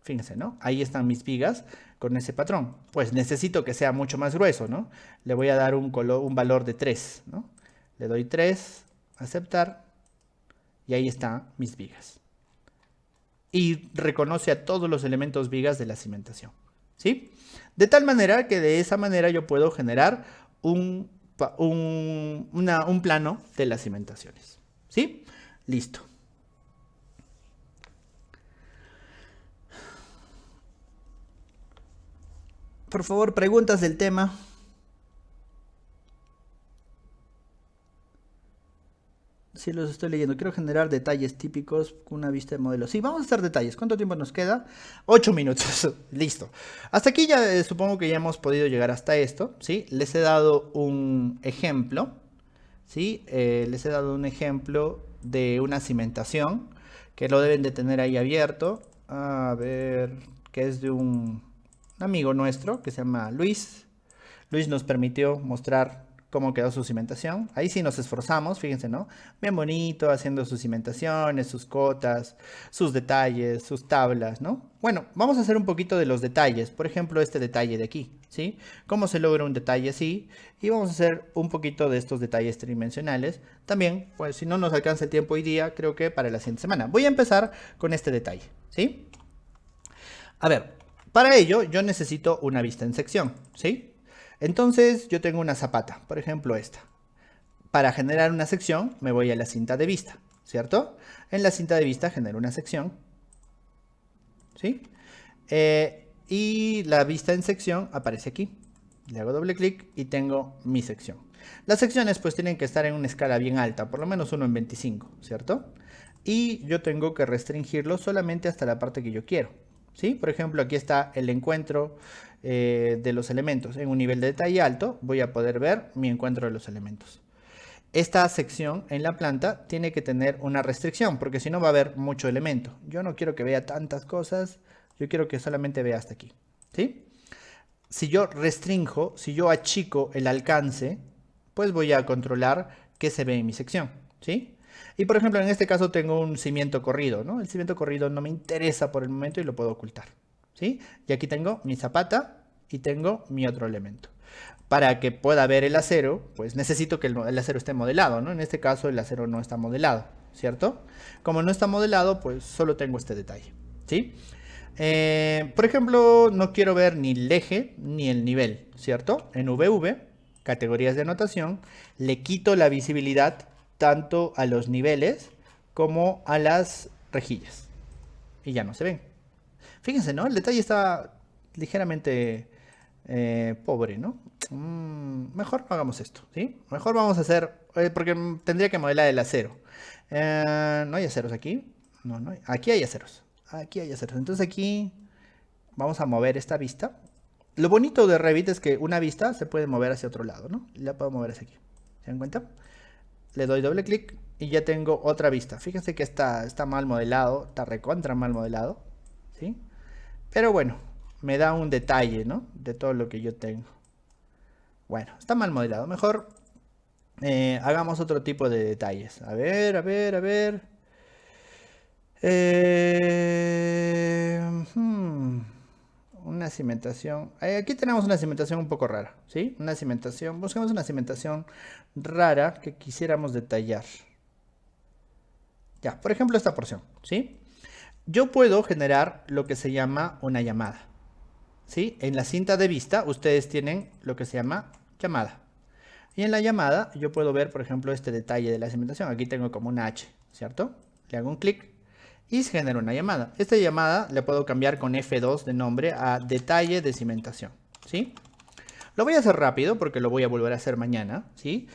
fíjense, ¿no? Ahí están mis vigas con ese patrón. Pues necesito que sea mucho más grueso, ¿no? Le voy a dar un valor de 3, ¿no? Le doy 3, aceptar, y ahí están mis vigas. Y reconoce a todos los elementos vigas de la cimentación, ¿sí? De tal manera que de esa manera yo puedo generar un plano de las cimentaciones, ¿sí? Listo. Por favor, preguntas del tema. Sí, los estoy leyendo. Quiero generar detalles típicos con una vista de modelo. Sí, vamos a hacer detalles. ¿Cuánto tiempo nos queda? 8 minutos. Listo. Hasta aquí ya supongo que ya hemos podido llegar hasta esto, ¿sí? Les he dado un ejemplo, ¿sí? Les he dado un ejemplo de una cimentación que lo deben de tener ahí abierto. A ver, que es de un amigo nuestro que se llama Luis. Luis nos permitió mostrar cómo quedó su cimentación. Ahí sí nos esforzamos, fíjense, ¿no? Bien bonito, haciendo sus cimentaciones, sus cotas, sus detalles, sus tablas, ¿no? Bueno, vamos a hacer un poquito de los detalles. Por ejemplo, este detalle de aquí, ¿sí? ¿Cómo se logra un detalle así? Y vamos a hacer un poquito de estos detalles tridimensionales. También, pues si no nos alcanza el tiempo hoy día, creo que para la siguiente semana. Voy a empezar con este detalle, ¿sí? A ver, para ello yo necesito una vista en sección, ¿sí? Entonces yo tengo una zapata, por ejemplo esta. Para generar una sección me voy a la cinta de vista, ¿cierto? En la cinta de vista genero una sección, ¿sí? Y la vista en sección aparece aquí. Le hago doble clic y tengo mi sección. Las secciones pues tienen que estar en una escala bien alta, por lo menos 1 en 25, ¿cierto? Y yo tengo que restringirlo solamente hasta la parte que yo quiero, ¿sí? Por ejemplo, aquí está el encuentro de los elementos. En un nivel de detalle alto voy a poder ver mi encuentro de los elementos. Esta sección en la planta tiene que tener una restricción, porque si no va a haber mucho elemento. Yo no quiero que vea tantas cosas, yo quiero que solamente vea hasta aquí, ¿sí? Si yo restringo, si yo achico el alcance, pues voy a controlar qué se ve en mi sección, ¿sí? Y por ejemplo, en este caso tengo un cimiento corrido, ¿no? El cimiento corrido no me interesa por el momento y lo puedo ocultar, ¿sí? Y aquí tengo mi zapata y tengo mi otro elemento. Para que pueda ver el acero, pues necesito que el acero esté modelado, ¿no? En este caso el acero no está modelado, ¿cierto? Como no está modelado, pues solo tengo este detalle, ¿sí? Por ejemplo, no quiero ver ni el eje ni el nivel, ¿cierto? En VV, categorías de anotación, le quito la visibilidad tanto a los niveles como a las rejillas. Y ya no se ven. Fíjense, ¿no? El detalle está ligeramente pobre, ¿no? Mejor no hagamos esto, ¿sí? Mejor vamos a hacer, porque tendría que modelar el acero. ¿No hay aceros aquí? No, no hay. Aquí hay aceros. Aquí hay aceros. Entonces aquí vamos a mover esta vista. Lo bonito de Revit es que una vista se puede mover hacia otro lado, ¿no? La puedo mover hacia aquí. ¿Se dan cuenta? Le doy doble clic y ya tengo otra vista. Fíjense que está mal modelado, está recontra mal modelado, ¿sí? Pero bueno, me da un detalle, ¿no? De todo lo que yo tengo. Bueno, está mal modelado. Mejor hagamos otro tipo de detalles. A ver, a ver, a ver. Una cimentación. Aquí tenemos una cimentación un poco rara, ¿sí? Una cimentación. Buscamos una cimentación rara que quisiéramos detallar. Ya, por ejemplo, esta porción, ¿sí? Yo puedo generar lo que se llama una llamada, ¿sí? En la cinta de vista ustedes tienen lo que se llama llamada. Y en la llamada yo puedo ver, por ejemplo, este detalle de la cimentación. Aquí tengo como una H, ¿cierto? Le hago un clic y se genera una llamada. Esta llamada le puedo cambiar con F2 de nombre a detalle de cimentación, ¿sí? Lo voy a hacer rápido porque lo voy a volver a hacer mañana, ¿sí?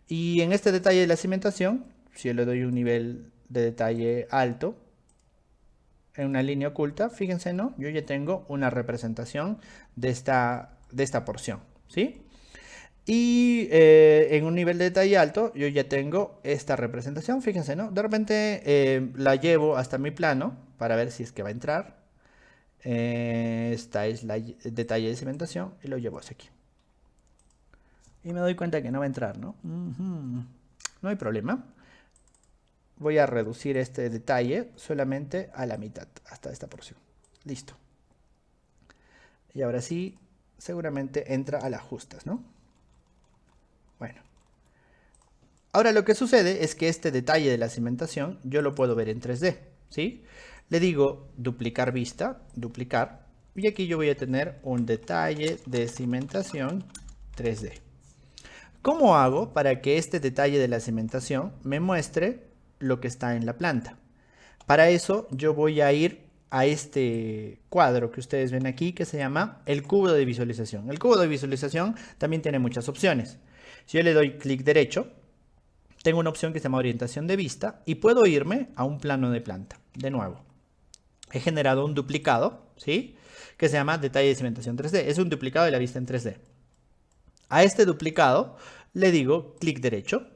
Y en este detalle de la cimentación, si yo le doy un nivel de detalle alto, en una línea oculta, fíjense, ¿no? Yo ya tengo una representación de esta porción, ¿sí? Y en un nivel de detalle alto, yo ya tengo esta representación, fíjense, ¿no? De repente la llevo hasta mi plano para ver si es que va a entrar. Esta es el detalle de cimentación y lo llevo hacia aquí. Y me doy cuenta que no va a entrar, ¿no? No hay problema. Voy a reducir este detalle solamente a la mitad, hasta esta porción. Listo. Y ahora sí, seguramente entra a las justas, ¿no? Bueno. Ahora lo que sucede es que este detalle de la cimentación yo lo puedo ver en 3D, ¿sí? Le digo duplicar vista, duplicar, y aquí yo voy a tener un detalle de cimentación 3D. ¿Cómo hago para que este detalle de la cimentación me muestre lo que está en la planta? Para eso yo voy a ir a este cuadro que ustedes ven aquí que se llama el cubo de visualización. El cubo de visualización también tiene muchas opciones. Si yo le doy clic derecho, tengo una opción que se llama orientación de vista y puedo irme a un plano de planta. De nuevo, he generado un duplicado, ¿sí? Que se llama detalle de cimentación 3D. Es un duplicado de la vista en 3D. A este duplicado le digo clic derecho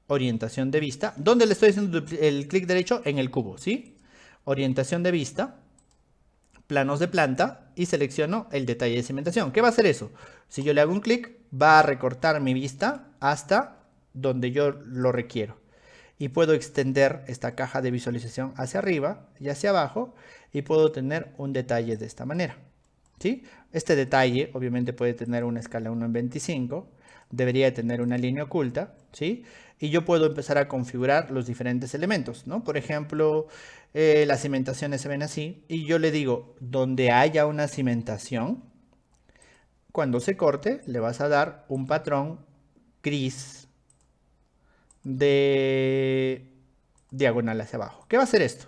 orientación de vista. ¿Dónde le estoy haciendo el clic derecho? En el cubo, ¿sí? Orientación de vista, planos de planta y selecciono el detalle de cimentación. ¿Qué va a hacer eso? Si yo le hago un clic, va a recortar mi vista hasta donde yo lo requiero. Y puedo extender esta caja de visualización hacia arriba y hacia abajo y puedo tener un detalle de esta manera, ¿sí? Este detalle obviamente puede tener una escala 1:25, debería tener una línea oculta, ¿sí? Y yo puedo empezar a configurar los diferentes elementos, ¿no? Por ejemplo, las cimentaciones se ven así y yo le digo, donde haya una cimentación, cuando se corte le vas a dar un patrón gris de diagonal hacia abajo. ¿Qué va a hacer esto?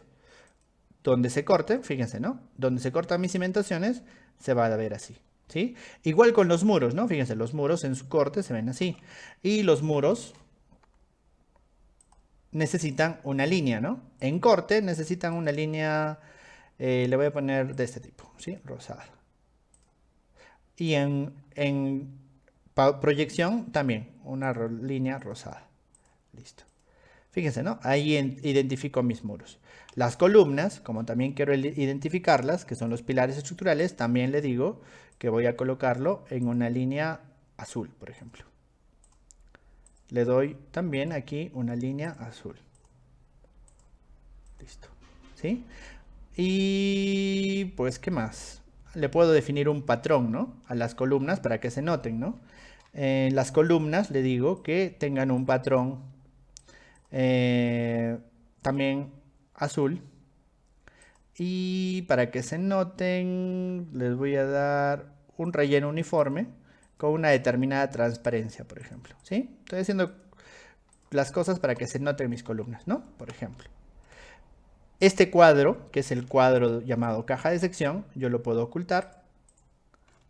Donde se corte, fíjense, ¿no? Donde se cortan mis cimentaciones, se va a ver así, ¿sí? Igual con los muros, ¿no? Fíjense, los muros en su corte se ven así. Y los muros necesitan una línea, ¿no? En corte necesitan una línea, le voy a poner de este tipo, ¿sí? Rosada. Y en proyección también, una línea rosada. Listo. Fíjense, ¿no? Ahí identifico mis muros. Las columnas, como también quiero identificarlas, que son los pilares estructurales, también le digo que voy a colocarlo en una línea azul, por ejemplo. Le doy también aquí una línea azul. Listo. ¿Sí? Y pues, ¿qué más? Le puedo definir un patrón, ¿no? A las columnas para que se noten, ¿no? Las columnas le digo que tengan un patrón también azul, y para que se noten les voy a dar un relleno uniforme con una determinada transparencia, por ejemplo, ¿sí? Estoy haciendo las cosas para que se noten mis columnas, ¿no? Por ejemplo, este cuadro, que es el cuadro llamado caja de sección, yo lo puedo ocultar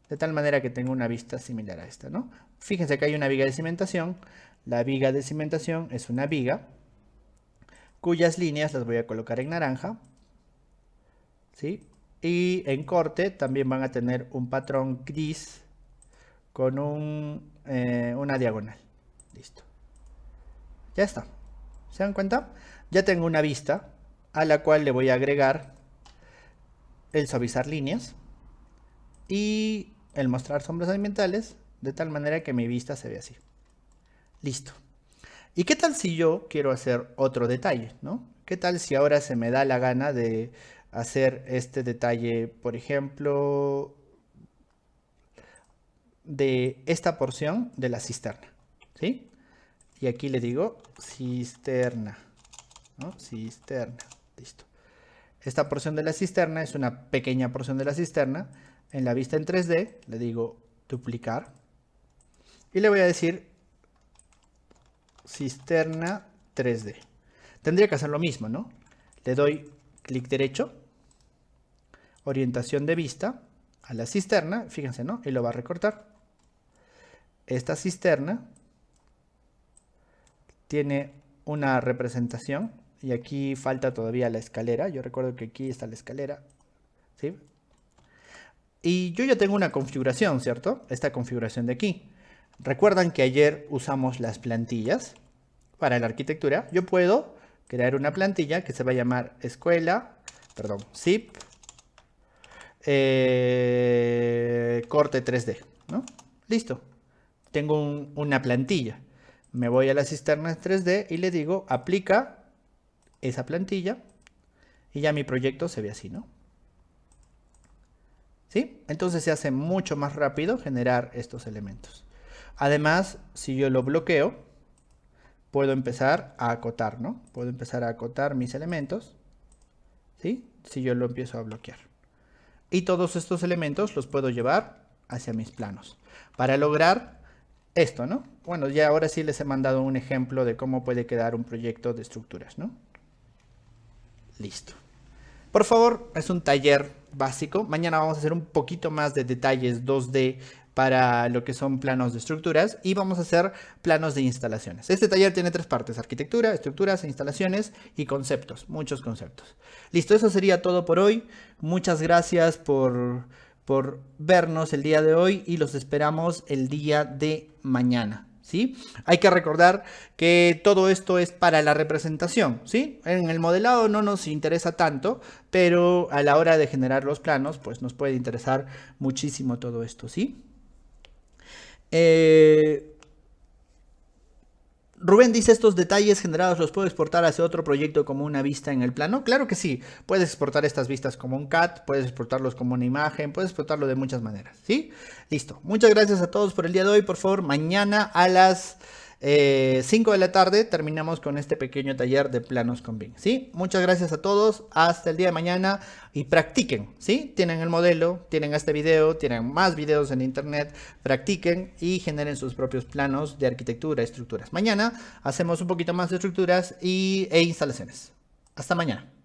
de tal manera que tenga una vista similar a esta, ¿no? Fíjense que hay una viga de cimentación. La viga de cimentación es una viga cuyas líneas las voy a colocar en naranja, ¿sí? Y en corte también van a tener un patrón gris con una diagonal. Listo. Ya está. ¿Se dan cuenta? Ya tengo una vista a la cual le voy a agregar el suavizar líneas y el mostrar sombras ambientales de tal manera que mi vista se ve así. Listo. ¿Y qué tal si yo quiero hacer otro detalle, ¿no? ¿Qué tal si ahora se me da la gana de hacer este detalle, por ejemplo, de esta porción de la cisterna, ¿sí? Y aquí le digo cisterna, ¿no? Cisterna, listo. Esta porción de la cisterna es una pequeña porción de la cisterna. En la vista en 3D le digo duplicar y le voy a decir cisterna 3D. Tendría que hacer lo mismo, ¿no? Le doy clic derecho, orientación de vista a la cisterna, fíjense, ¿no? Y lo va a recortar. Esta cisterna tiene una representación y aquí falta todavía la escalera. Yo recuerdo que aquí está la escalera, ¿sí? Y yo ya tengo una configuración, ¿cierto? Esta configuración de aquí. Recuerdan que ayer usamos las plantillas para la arquitectura. Yo puedo crear una plantilla que se va a llamar zip corte 3D, ¿no? Listo. Tengo una plantilla. Me voy a la cisterna 3D y le digo aplica esa plantilla y ya mi proyecto se ve así, ¿no? ¿Sí? Entonces se hace mucho más rápido generar estos elementos. Además, si yo lo bloqueo, puedo empezar a acotar, ¿no? Puedo empezar a acotar mis elementos, ¿sí? Si yo lo empiezo a bloquear. Y todos estos elementos los puedo llevar hacia mis planos para lograr esto, ¿no? Bueno, ya ahora sí les he mandado un ejemplo de cómo puede quedar un proyecto de estructuras, ¿no? Listo. Por favor, es un taller básico. Mañana vamos a hacer un poquito más de detalles 2D para lo que son planos de estructuras y vamos a hacer planos de instalaciones. Este taller tiene 3 partes: arquitectura, estructuras, instalaciones y conceptos, muchos conceptos. Listo, eso sería todo por hoy. Muchas gracias por vernos el día de hoy y los esperamos el día de mañana. ¿sí? Hay que recordar que todo esto es para la representación, ¿sí? En el modelado no nos interesa tanto, pero a la hora de generar los planos, pues nos puede interesar muchísimo todo esto, ¿sí? Rubén dice, ¿estos detalles generados los puedo exportar hacia otro proyecto como una vista en el plano? Claro que sí, puedes exportar estas vistas como un CAD, puedes exportarlos como una imagen, puedes exportarlo de muchas maneras, ¿sí? Listo, muchas gracias a todos por el día de hoy. Por favor, mañana a las 5 de la tarde terminamos con este pequeño taller de planos con BIM, ¿sí? Muchas gracias a todos, hasta el día de mañana y practiquen, ¿sí? Tienen el modelo, tienen este video, tienen más videos en internet, practiquen y generen sus propios planos de arquitectura, estructuras. Mañana hacemos un poquito más de estructuras e instalaciones. Hasta mañana.